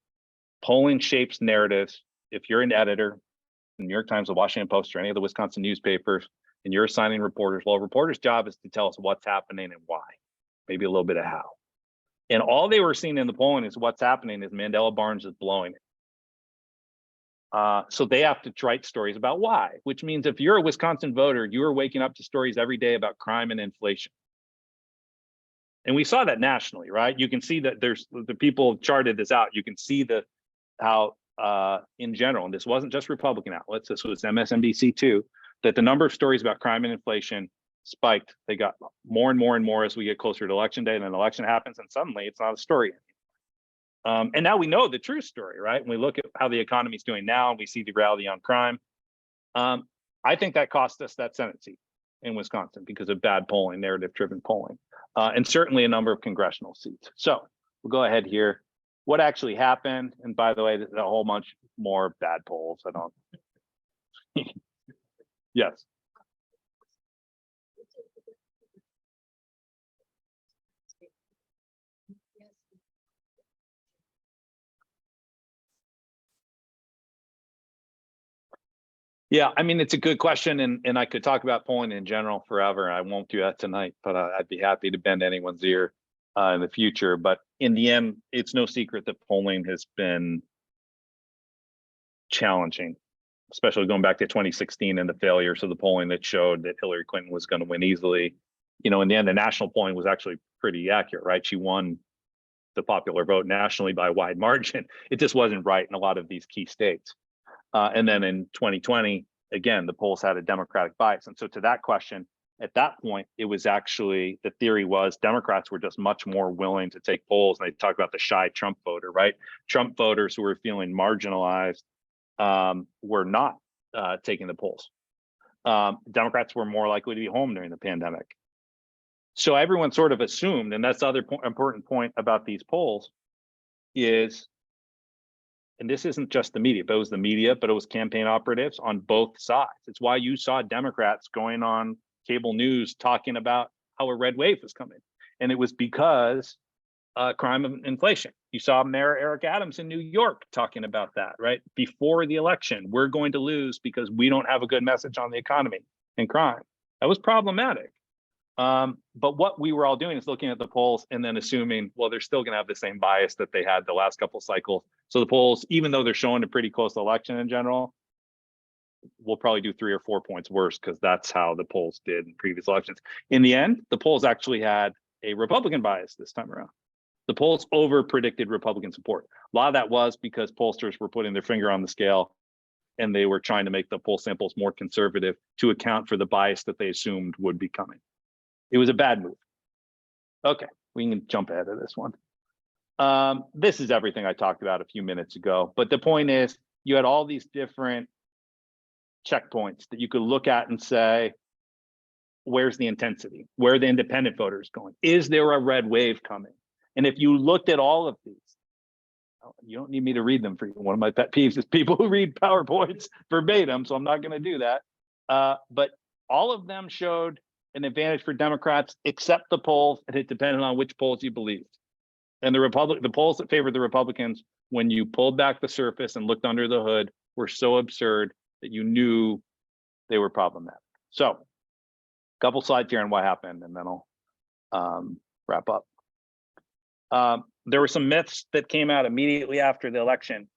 S2: polling shapes narratives. If you're an editor, the New York Times, the Washington Post, or any of the Wisconsin newspapers, and you're assigning reporters, well, a reporter's job is to tell us what's happening and why, maybe a little bit of how. And all they were seeing in the polling is what's happening is Mandela Barnes is blowing it. So they have to write stories about why, which means if you're a Wisconsin voter, you are waking up to stories every day about crime and inflation. And we saw that nationally, right? You can see that there's the people charted this out. You can see how in general, and this wasn't just Republican outlets, this was MSNBC too, that the number of stories about crime and inflation spiked. They got more and more and more as we get closer to election day, and then election happens, and suddenly it's not a story. And now we know the true story, right? When we look at how the economy is doing now, and we see the reality on crime. I think that cost us that Senate seat in Wisconsin because of bad polling, narrative-driven polling, and certainly a number of congressional seats. So we'll go ahead here. What actually happened? And by the way, there's a whole bunch more bad polls. I don't. Yes. Yeah, I mean, it's a good question, and I could talk about polling in general forever. I won't do that tonight, but I'd be happy to bend anyone's ear in the future. But in the end, it's no secret that polling has been challenging, especially going back to 2016 and the failures of the polling that showed that Hillary Clinton was going to win easily. You know, in the end, the national polling was actually pretty accurate, right? She won the popular vote nationally by a wide margin. It just wasn't right in a lot of these key states. And then in 2020, again, the polls had a Democratic bias. And so to that question, at that point, it was actually, the theory was Democrats were just much more willing to take polls. And they talk about the shy Trump voter, right? Trump voters who were feeling marginalized were not taking the polls. Democrats were more likely to be home during the pandemic. So everyone sort of assumed, and that's the other important point about these polls is, and this isn't just the media, but it was the media, but it was campaign operatives on both sides. It's why you saw Democrats going on cable news talking about how a red wave was coming. And it was because crime and inflation. You saw Mayor Eric Adams in New York talking about that, right? Before the election, we're going to lose because we don't have a good message on the economy and crime. That was problematic. But what we were all doing is looking at the polls and then assuming, well, they're still going to have the same bias that they had the last couple of cycles. So the polls, even though they're showing a pretty close election in general, we'll probably do 3 or 4 points worse because that's how the polls did in previous elections. In the end, the polls actually had a Republican bias this time around. The polls over predicted Republican support. A lot of that was because pollsters were putting their finger on the scale and they were trying to make the poll samples more conservative to account for the bias that they assumed would be coming. It was a bad move. Okay, we can jump ahead of this one. This is everything I talked about a few minutes ago, but the point is you had all these different checkpoints that you could look at and say, where's the intensity? Where are the independent voters going? Is there a red wave coming? And if you looked at all of these, you don't need me to read them for you. One of my pet peeves is people who read PowerPoints verbatim, so I'm not going to do that. But all of them showed an advantage for Democrats, except the polls, and it depended on which polls you believed. And the polls that favored the Republicans, when you pulled back the surface and looked under the hood, were so absurd that you knew they were problematic. So, a couple slides here on what happened, and then I'll wrap up. There were some myths that came out immediately after the election.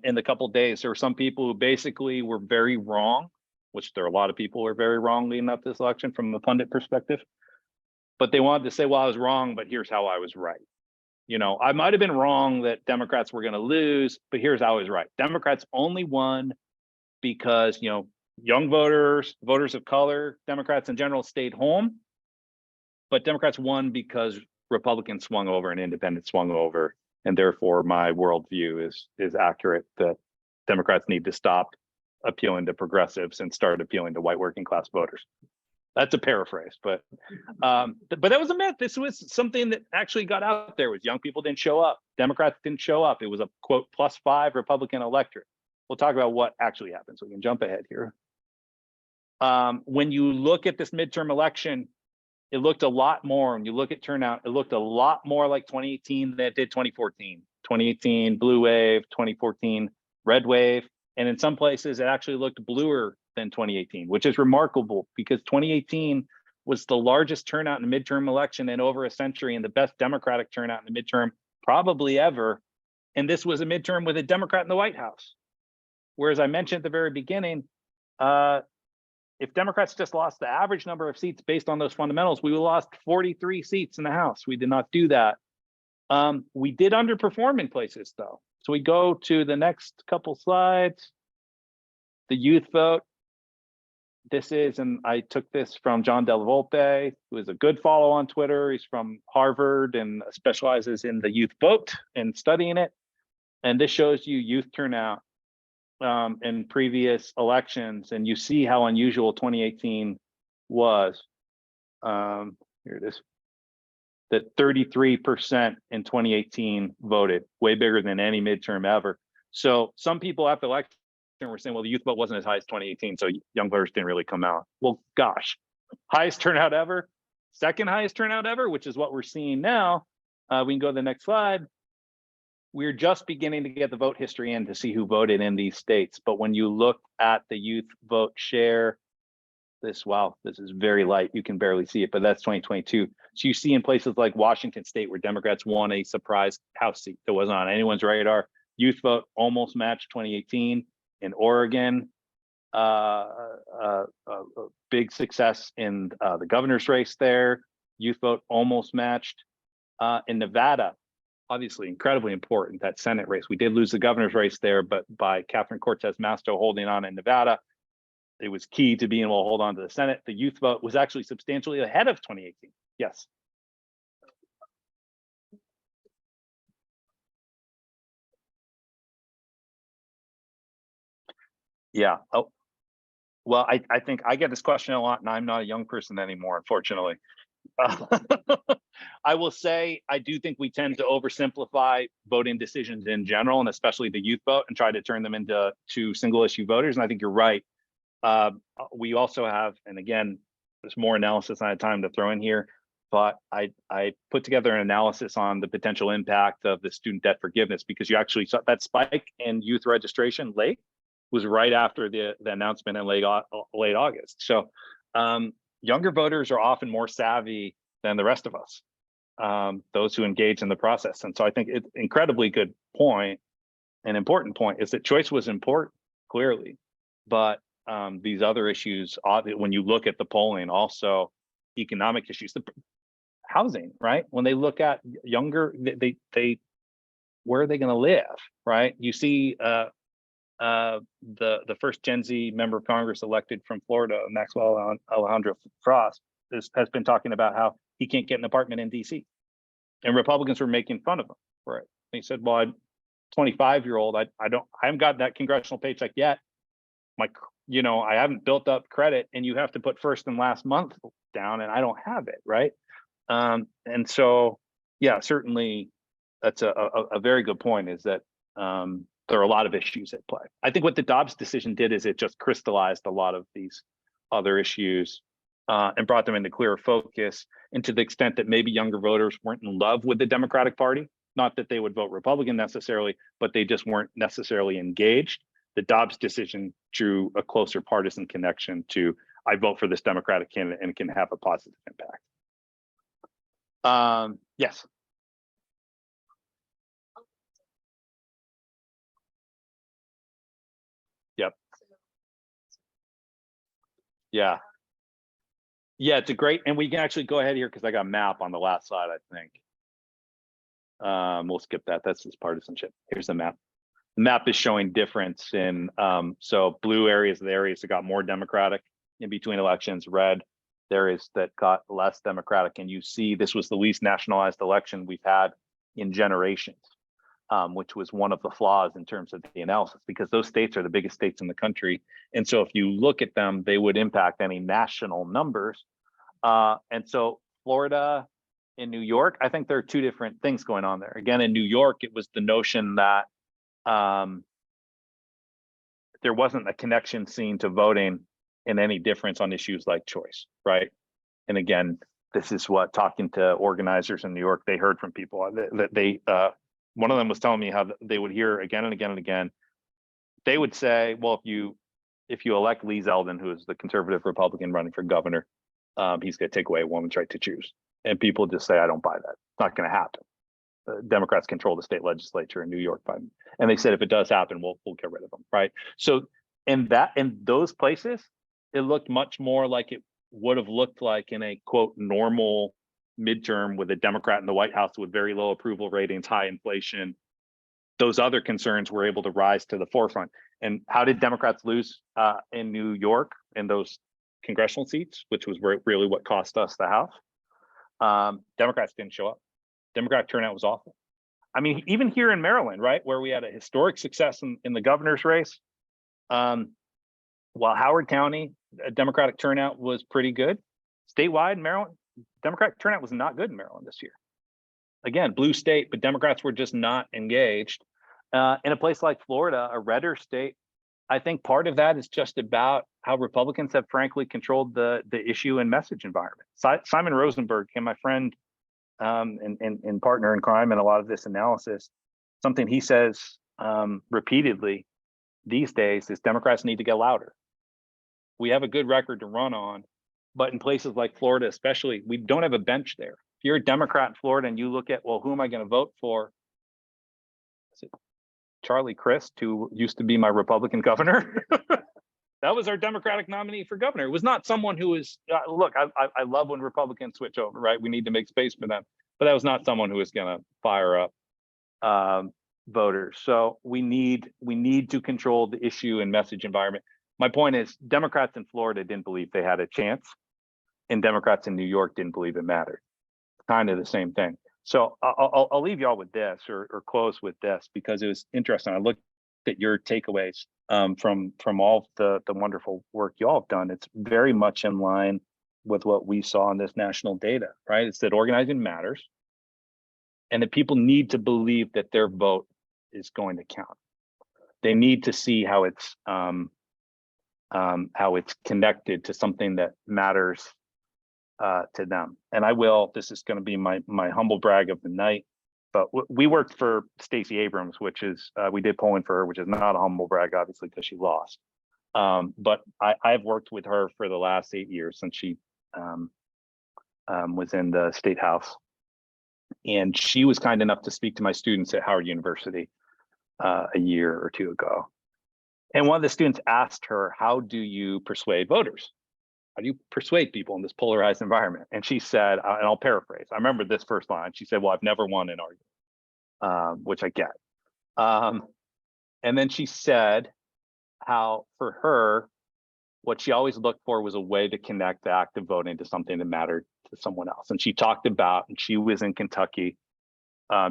S2: In the couple days, there were some people who basically were very wrong, which there are a lot of people who are very wrong leading up to this election from a pundit perspective. But they wanted to say, well, I was wrong, but here's how I was right. You know, I might have been wrong that Democrats were going to lose, but here's how I was right. Democrats only won because, you know, young voters, voters of color, Democrats in general stayed home. But Democrats won because Republicans swung over and independents swung over. And therefore, my worldview is accurate that Democrats need to stop appealing to progressives and start appealing to white working class voters. That's a paraphrase, but that was a myth. This was something that actually got out there. Was young people didn't show up, Democrats didn't show up. It was a quote +5 Republican electorate. We'll talk about what actually happened, so we can jump ahead here. When you look at this midterm election, it looked a lot more. When you look at turnout, it looked a lot more like 2018 than it did 2014. 2018 blue wave, 2014 red wave, and in some places it actually looked bluer than 2018, which is remarkable because 2018 was the largest turnout in a midterm election in over a century and the best Democratic turnout in a midterm probably ever. And this was a midterm with a Democrat in the White House. Whereas I mentioned at the very beginning, if Democrats just lost the average number of seats based on those fundamentals, we would have lost 43 seats in the House. We did not do that. We did underperform in places though. So we go to the next couple slides. The youth vote. This is, and I took this from John Del Volpe, who is a good follow on Twitter. He's from Harvard and specializes in the youth vote and studying it. And this shows you youth turnout in previous elections, and you see how unusual 2018 was. Here it is. That 33% in 2018 voted, way bigger than any midterm ever. So some people after the election were saying, well, the youth vote wasn't as high as 2018, so young voters didn't really come out. Well, gosh, highest turnout ever, second highest turnout ever, which is what we're seeing now. We can go to the next slide. We're just beginning to get the vote history in to see who voted in these states. But when you look at the youth vote share, this is very light. You can barely see it, but that's 2022. So you see in places like Washington State where Democrats won a surprise House seat that wasn't on anyone's radar. Youth vote almost matched 2018. In Oregon, big success in the governor's race there. Youth vote almost matched. In Nevada, obviously incredibly important, that Senate race. We did lose the governor's race there, but by Catherine Cortez Masto holding on in Nevada, it was key to being able to hold on to the Senate. The youth vote was actually substantially ahead of 2018. Yes. Yeah. Oh, Well, I think I get this question a lot, and I'm not a young person anymore, unfortunately. I will say, I do think we tend to oversimplify voting decisions in general, and especially the youth vote, and try to turn them into single issue voters. And I think you're right. We also have, and again, there's more analysis I had time to throw in here, but I put together an analysis on the potential impact of the student debt forgiveness, because you actually saw that spike in youth registration late was right after the announcement in late August. So younger voters are often more savvy than the rest of us, those who engage in the process. And so I think it's incredibly good point. An important point is that choice was important, clearly, but these other issues, when you look at the polling, also economic issues, the housing, right? When they look at younger, they where are they going to live, right? You see the first Gen Z member of Congress elected from Florida, Maxwell Alejandro Frost, has been talking about how he can't get an apartment in DC, and Republicans were making fun of him for it. And he said, "Well, I'm 25-year-old. I haven't got that congressional paycheck yet. I haven't built up credit, and you have to put first and last month down, and I don't have it, right?" And so, yeah, certainly, that's a very good point. Is that there are a lot of issues at play. I think what the Dobbs decision did is it just crystallized a lot of these other issues and brought them into clearer focus. And to the extent that maybe younger voters weren't in love with the Democratic Party, not that they would vote Republican necessarily, but they just weren't necessarily engaged. The Dobbs decision drew a closer partisan connection to, I vote for this Democratic candidate and it can have a positive impact. Yes. Yep. Yeah. Yeah, it's a great, and we can actually go ahead here because I got a map on the last slide, I think. We'll skip that. That's just partisanship. Here's the map. The map is showing difference in, so blue areas, the areas that got more Democratic in between elections, red, the areas that got less Democratic. And you see this was the least nationalized election we've had in generations, which was one of the flaws in terms of the analysis, because those states are the biggest states in the country. And so if you look at them, they would impact any national numbers. And so Florida and New York, I think there are two different things going on there. Again, in New York, it was the notion that there wasn't a connection seen to voting in any difference on issues like choice, right? And again, this is what, talking to organizers in New York, they heard from people that they one of them was telling me how they would hear again and again and again. They would say, well, if you elect Lee Zeldin, who is the conservative Republican running for governor, he's going to take away a woman's right to choose. And people just say, I don't buy that. It's not going to happen. Democrats control the state legislature in New York, and they said if it does happen, we'll get rid of them, right? So in those places, it looked much more like it would have looked like in a quote normal midterm with a Democrat in the White House with very low approval ratings, high inflation. Those other concerns were able to rise to the forefront. And how did Democrats lose in New York in those congressional seats, which was really what cost us the House? Democrats didn't show up. Democratic turnout was awful. I mean, even here in Maryland, right, where we had a historic success in the governor's race, while Howard County, Democratic turnout was pretty good. Statewide, Maryland, Democratic turnout was not good in Maryland this year. Again, blue state, but Democrats were just not engaged. In a place like Florida, a redder state, I think part of that is just about how Republicans have frankly controlled the issue and message environment. Simon Rosenberg, and my friend and partner in crime in a lot of this analysis, something he says repeatedly these days is Democrats need to get louder. We have a good record to run on, but in places like Florida especially, we don't have a bench there. If you're a Democrat in Florida and you look at, well, who am I going to vote for? Is it Charlie Crist, who used to be my Republican governor? That was our Democratic nominee for governor. It was not someone who was, look, I love when Republicans switch over, right? We need to make space for them. But that was not someone who was going to fire up voters. So we need to control the issue and message environment. My point is, Democrats in Florida didn't believe they had a chance, and Democrats in New York didn't believe it mattered. Kind of the same thing. So I'll leave y'all with this, or close with this, because it was interesting. I looked at your takeaways from all the wonderful work you all have done. It's very much in line with what we saw in this national data, right? It's that organizing matters, and that people need to believe that their vote is going to count. They need to see how it's connected to something that matters to them. And this is going to be my humble brag of the night, but we worked for Stacey Abrams, which is, we did polling for her, which is not a humble brag, obviously, because she lost. But I've worked with her for the last 8 years since she was in the State House. And she was kind enough to speak to my students at Howard University a year or two ago. And one of the students asked her, how do you persuade voters? How do you persuade people in this polarized environment? And she said, and I'll paraphrase, I remember this first line. She said, well, I've never won an argument, which I get. And then she said how for her, what she always looked for was a way to connect the act of voting to something that mattered to someone else. And she talked about, and she was in Kentucky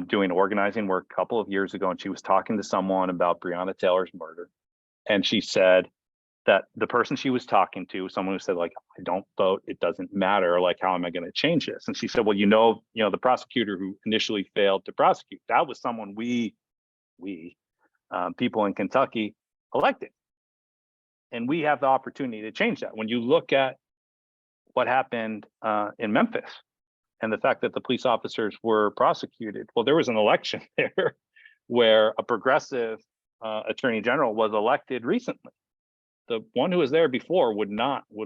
S2: doing organizing work a couple of years ago, and she was talking to someone about Breonna Taylor's murder. And she said that the person she was talking to, someone who said, like, I don't vote, it doesn't matter, like, how am I going to change this? And she said, well, the prosecutor who initially failed to prosecute, that was someone we people in Kentucky elected. And we have the opportunity to change that. When you look at what happened in Memphis and the fact that the police officers were prosecuted, well, there was an election there where a progressive attorney general was elected recently. The one who was there before would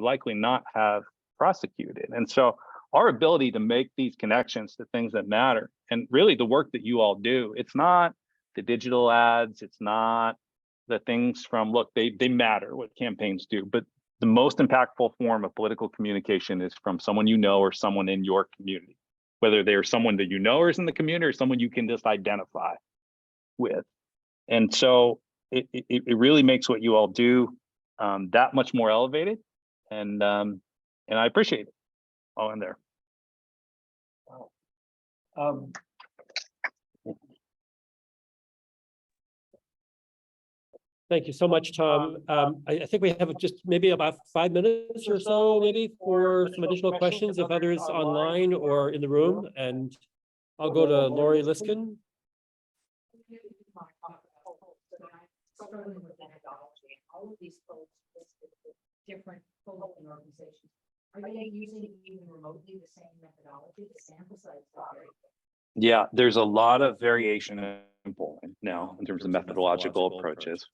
S2: likely not have prosecuted. And so our ability to make these connections to things that matter, and really the work that you all do, it's not the digital ads, it's not the things from, look, they matter what campaigns do, but the most impactful form of political communication is from someone you know or someone in your community, whether they're someone that you know or is in the community or someone you can just identify with. And so it really makes what you all do that much more elevated, and I appreciate it all in there.
S1: Thank you so much, Tom. I think we have just maybe about 5 minutes or so, maybe, for some additional questions of others online or in the room. And I'll go to Lori Liskin.
S3: Struggling with methodology, and all of these folks different polling organizations, are they using even remotely the same methodology? The sample size is very good.
S2: Yeah, there's a lot of variation in polling now in terms of methodological approaches.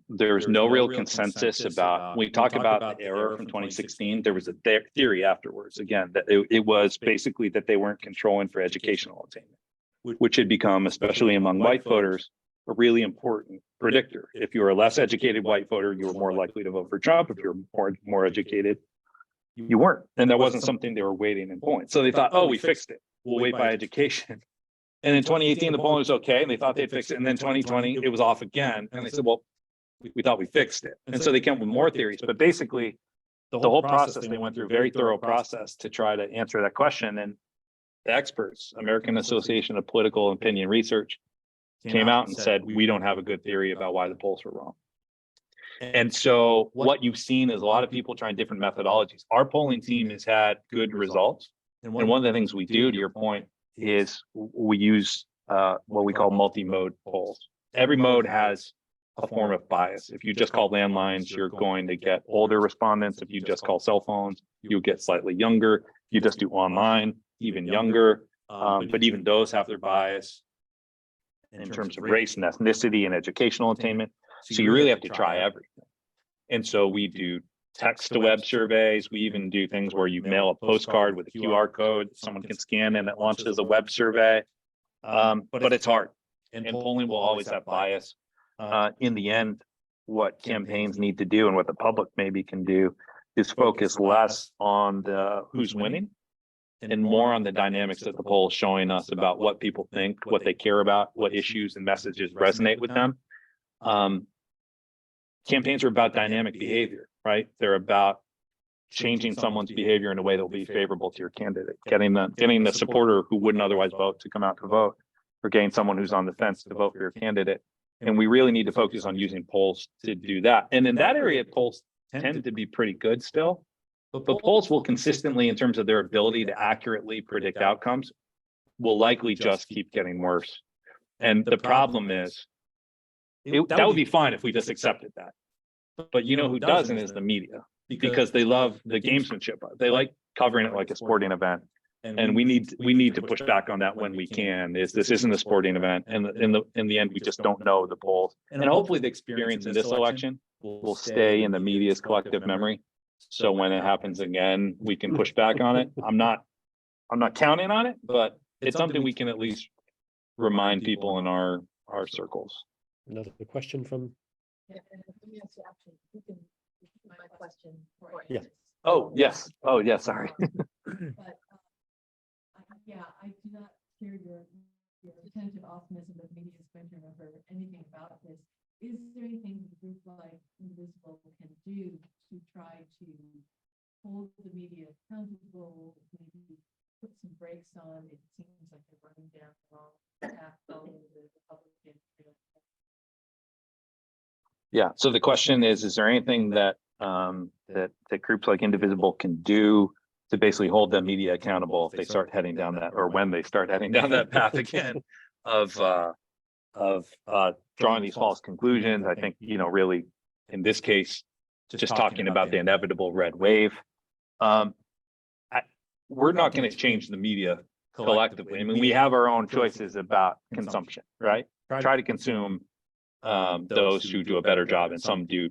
S2: There's no real consensus about, when we talk about the error from 2016, there was a theory afterwards, again, that it was basically that they weren't controlling for educational attainment, which had become, especially among white voters, a really important predictor. If you were a less educated white voter, you were more likely to vote for Trump. If you're more educated, you weren't. And that wasn't something they were weighting in polling. So they thought, oh, we fixed it. We'll weight by education. And in 2018, the polling was okay, and they thought they'd fix it. And then 2020, it was off again. And they said, well, we thought we fixed it. And so they came up with more theories. But basically, the whole process, they went through a very thorough process to try to answer that question. And the experts, American Association of Political Opinion Research, came out and said, we don't have a good theory about why the polls were wrong. And so what you've seen is a lot of people trying different methodologies. Our polling team has had good results. And one of the things we do, to your point, is we use what we call multi-mode polls. Every mode has a form of bias. If you just call landlines, you're going to get older respondents. If you just call cell phones, you'll get slightly younger. If you just do online, even younger. But even those have their bias in terms of race and ethnicity and educational attainment. So you really have to try everything. And so we do text to web surveys. We even do things where you mail a postcard with a QR code someone can scan and it launches a web survey. But it's hard. And polling will always have bias. In the end, what campaigns need to do and what the public maybe can do is focus less on the who's winning and more on the dynamics that the poll is showing us about what people think, what they care about, what issues and messages resonate with them. Campaigns are about dynamic behavior, right? They're about changing someone's behavior in a way that will be favorable to your candidate, getting the supporter who wouldn't otherwise vote to come out to vote, or getting someone who's on the fence to vote for your candidate. And we really need to focus on using polls to do that. And in that area, polls tend to be pretty good still. But polls will consistently, in terms of their ability to accurately predict outcomes, will likely just keep getting worse. And the problem is, that would be fine if we just accepted that. But you know who doesn't is the media, because they love the gamesmanship. They like covering it like a sporting event. And we need to push back on that when we can. This isn't a sporting event, and in the end, we just don't know the polls. And hopefully, the experience in this election will stay in the media's collective memory. So when it happens again, we can push back on it. I'm not counting on it, but it's something we can at least remind people in our circles.
S1: Another question from,
S3: Yeah, and let me ask you, actually, you can repeat my question for
S1: Yeah.
S3: answers.
S2: Oh yes. Oh yeah. Sorry.
S3: But, yeah, I do not share your attentive optimism that media is going to remember anything about this. Is there anything a group like Indivisible can do to try to hold the media accountable, maybe put some brakes on? It seems like they're running down the wrong path, following the Republican.
S2: Yeah. So the question is there anything that that groups like Indivisible can do to basically hold the media accountable if they start heading down that, or when they start heading down that path again of drawing these false conclusions? I think, really in this case, just talking about the inevitable red wave. We're not going to change the media collectively. I mean, we have our own choices about consumption, right? Try to consume those who do a better job, and some do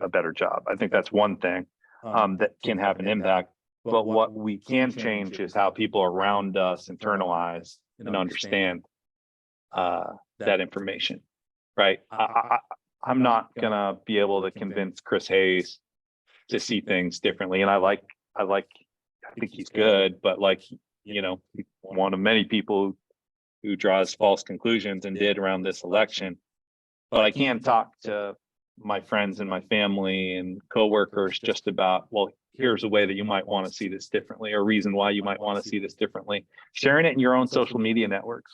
S2: a better job. I think that's one thing that can have an impact. But what we can change is how people around us internalize and understand that information, right? I'm not gonna be able to convince Chris Hayes to see things differently, and I think he's good, but one of many people who draws false conclusions and did around this election. But I can talk to my friends and my family and coworkers just about, well, here's a way that you might want to see this differently, or a reason why you might want to see this differently. Sharing it in your own social media networks.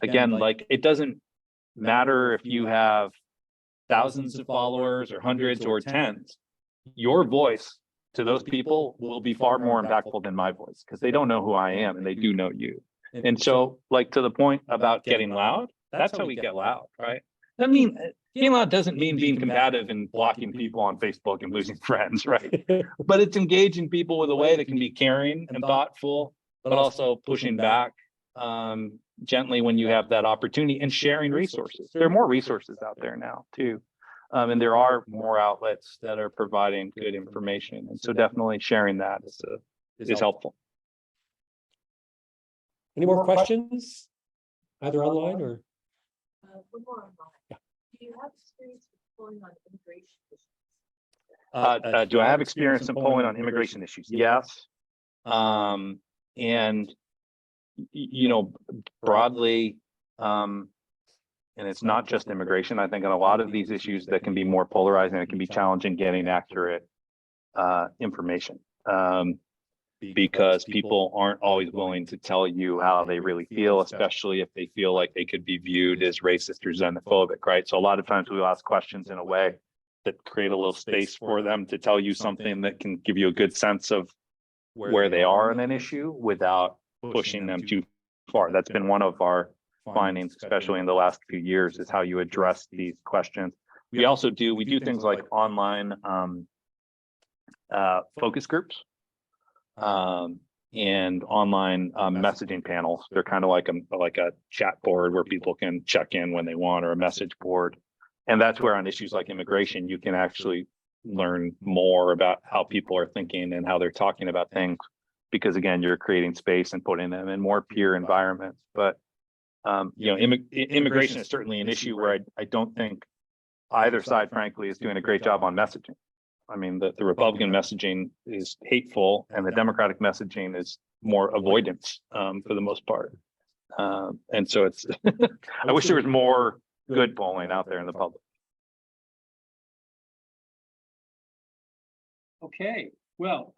S2: Again, it doesn't matter if you have thousands of followers or hundreds or tens. Your voice to those people will be far more impactful than my voice, because they don't know who I am and they do know you. And so, to the point about getting loud, that's how we get loud, right? I mean, being loud doesn't mean being combative and blocking people on Facebook and losing friends, right? But it's engaging people with a way that can be caring and thoughtful, but also pushing back gently when you have that opportunity, and sharing resources. There are more resources out there now too. And there are more outlets that are providing good information. And so definitely sharing that is helpful.
S1: any more questions? Either online or?
S3: One more online.
S1: Yeah.
S3: Do you have experience with pulling on immigration issues?
S2: Do I have experience in polling on immigration issues? Yes. And broadly, and it's not just immigration. I think on a lot of these issues that can be more polarizing, it can be challenging getting accurate information, because people aren't always willing to tell you how they really feel, especially if they feel like they could be viewed as racist or xenophobic, right? So a lot of times we'll ask questions in a way that create a little space for them to tell you something that can give you a good sense of where they are in an issue without pushing them too far. That's been one of our findings, especially in the last few years, is how you address these questions. We do things like online focus groups and online messaging panels. They're kind of like a chat board where people can check in when they want, or a message board. And that's where on issues like immigration, you can actually learn more about how people are thinking and how they're talking about things, because again, you're creating space and putting them in more peer environments. But immigration is certainly an issue where I don't think either side, frankly, is doing a great job on messaging. I mean, the Republican messaging is hateful, and the Democratic messaging is more avoidance for the most part. And so it's, I wish there was more good polling out there in the public.
S1: Okay, well,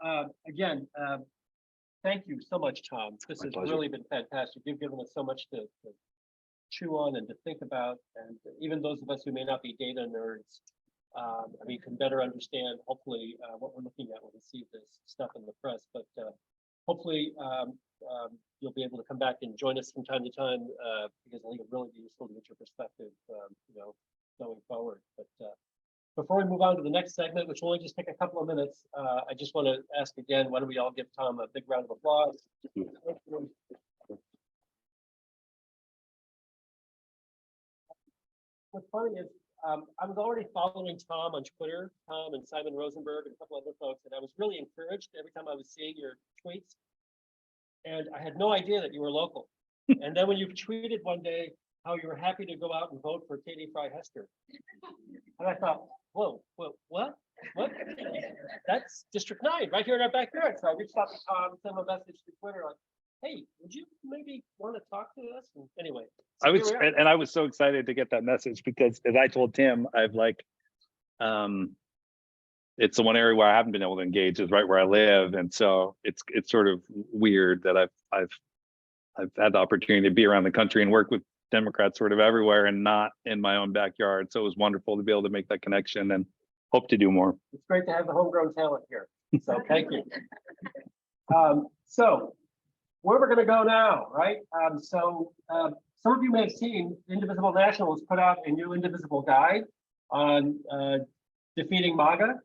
S1: again, thank you so much, Tom. This
S2: My
S1: has
S2: pleasure.
S1: really been fantastic. You've given us so much to chew on and to think about. And even those of us who may not be data nerds, I mean, can better understand, hopefully, what we're looking at when we see this stuff in the press. But hopefully, you'll be able to come back and join us from time to time, because I think it'll really be useful to get your perspective, going forward. But before we move on to the next segment, which will only just take a couple of minutes, I just want to ask again, why don't we all give Tom a big round of applause? What's funny is I was already following Tom on Twitter, Tom and Simon Rosenberg and a couple other folks, and I was really encouraged every time I was seeing your tweets. And I had no idea that you were local. And then when you tweeted one day how you were happy to go out and vote for Katie Fry Hester, and I thought, whoa, what? That's District 9 right here in our backyard. So I reached out to Tom, sent him a message to Twitter, like, hey, would you maybe want to talk to us? And anyway, so
S2: I was,
S1: here we are.
S2: and I was so excited to get that message because as I told Tim, I've like, it's the one area where I haven't been able to engage is right where I live. And so it's sort of weird that I've had the opportunity to be around the country and work with Democrats sort of everywhere and not in my own backyard. So it was wonderful to be able to make that connection and hope to do more.
S1: It's great to have the homegrown talent here. So thank you. So where we're going to go now, right? Some of you may have seen Indivisible National has put out a new Indivisible guide on defeating MAGA.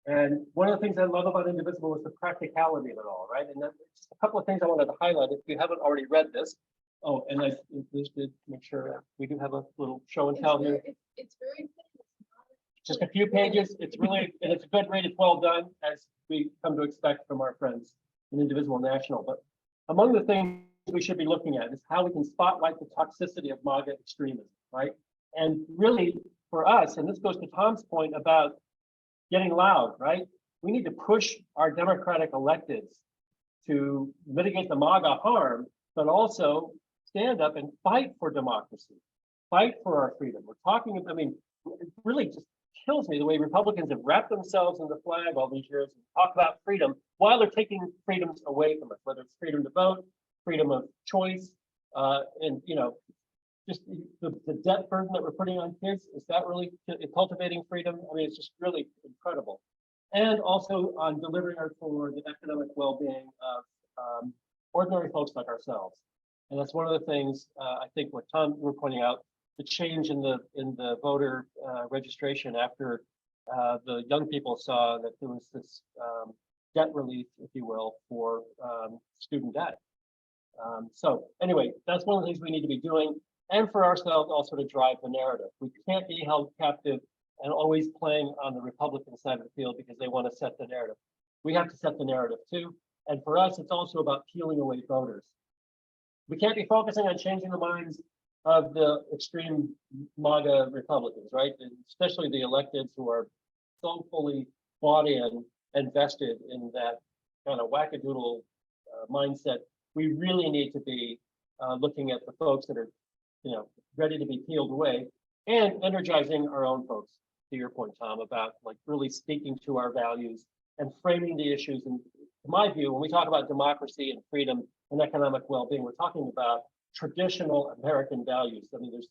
S1: And one of the things I love about Indivisible is the practicality of it all, right? And just a couple of things I wanted to highlight if you haven't already read this. Oh, and I just did make sure we do have a little show and tell here.
S3: It's very thin.
S1: Just a few pages. It's really, and it's a good rate. It's well done, as we come to expect from our friends in Indivisible National. But among the things we should be looking at is how we can spotlight the toxicity of MAGA extremism, right? And really, for us, and this goes to Tom's point about getting loud, right? We need to push our Democratic electeds to mitigate the MAGA harm, but also stand up and fight for democracy, fight for our freedom. We're talking, I mean, it really just kills me the way Republicans have wrapped themselves in the flag all these years and talk about freedom while they're taking freedoms away from us, whether it's freedom to vote, freedom of choice, and just the debt burden that we're putting on kids. Is that really cultivating freedom? I mean, it's just really incredible. And also on delivering for the economic well-being of ordinary folks like ourselves. And that's one of the things I think what Tom you were pointing out, the change in the voter registration after the young people saw that there was this debt relief, if you will, for student debt. So anyway, that's one of the things we need to be doing, and for ourselves also to drive the narrative. We can't be held captive and always playing on the Republican side of the field because they want to set the narrative. We have to set the narrative too. And for us, it's also about peeling away voters. We can't be focusing on changing the minds of the extreme MAGA Republicans, right? And especially the electeds who are so fully bought in and vested in that kind of wackadoodle mindset. We really need to be looking at the folks that are, ready to be peeled away and energizing our own folks, to your point, Tom, about like really speaking to our values and framing the issues. And in my view, when we talk about democracy and freedom and economic well-being, we're talking about traditional American values. I mean, there's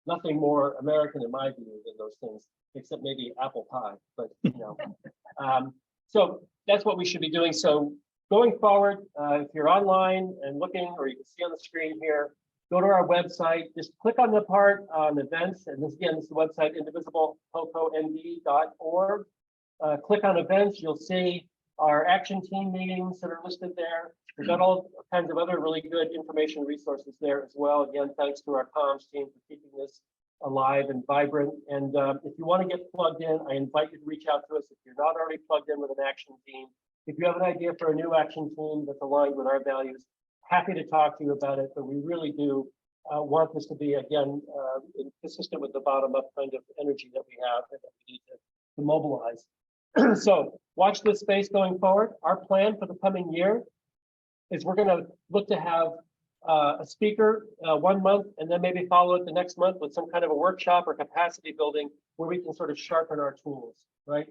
S1: nothing more American in my view than those things, except maybe apple pie. But so that's what we should be doing. So going forward, if you're online and looking, or you can see on the screen here, go to our website. Just click on the part on events, and this again, this is the website IndivisibleHoCoMD.org. Click on events. You'll see our action team meetings that are listed there. We've got all kinds of other really good information resources there as well. Again, thanks to our comms team for keeping this alive and vibrant. And if you want to get plugged in, I invite you to reach out to us if you're not already plugged in with an action team. If you have an idea for a new action team that's aligned with our values, happy to talk to you about it. But we really do want this to be, again, consistent with the bottom-up kind of energy that we have and that we need to mobilize. So watch this space going forward. Our plan for the coming year is we're going to look to have a speaker 1 month, and then maybe follow it the next month with some kind of a workshop or capacity building where we can sort of sharpen our tools, right?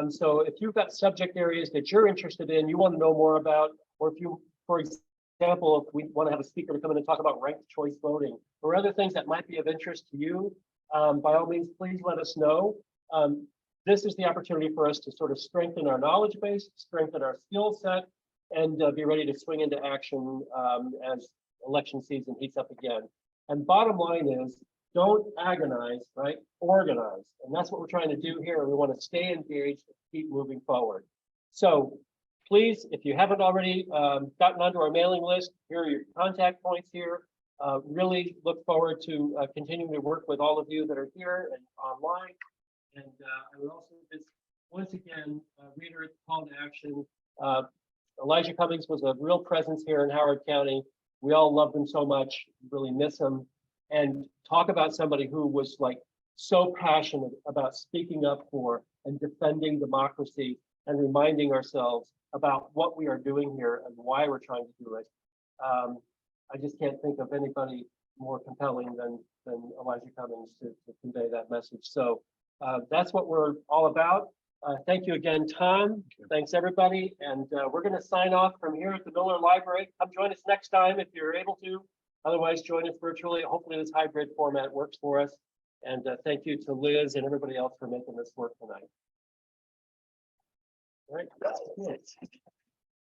S1: So if you've got subject areas that you're interested in, you want to know more about, or if you, for example, if we want to have a speaker to come in and talk about ranked choice voting or other things that might be of interest to you, by all means, please let us know. This is the opportunity for us to sort of strengthen our knowledge base, strengthen our skill set, and be ready to swing into action as election season heats up again. And bottom line is, don't agonize, right? Organize. And that's what we're trying to do here. We want to stay engaged and keep moving forward. So please, if you haven't already gotten onto our mailing list, here are your contact points here. Really look forward to continuing to work with all of you that are here and online. And I would also just once again reiterate the call to action. Elijah Cummings was a real presence here in Howard County. We all loved him so much, really miss him. And talk about somebody who was like so passionate about speaking up for and defending democracy and reminding ourselves about what we are doing here and why we're trying to do it. I just can't think of anybody more compelling than Elijah Cummings to convey that message. So that's what we're all about. Thank you again, Tom. Thanks, everybody. And we're going to sign off from here at the Miller Library. Come join us next time if you're able to. Otherwise, join us virtually. Hopefully this hybrid format works for us. And thank you to Liz and everybody else for making this work tonight. All right.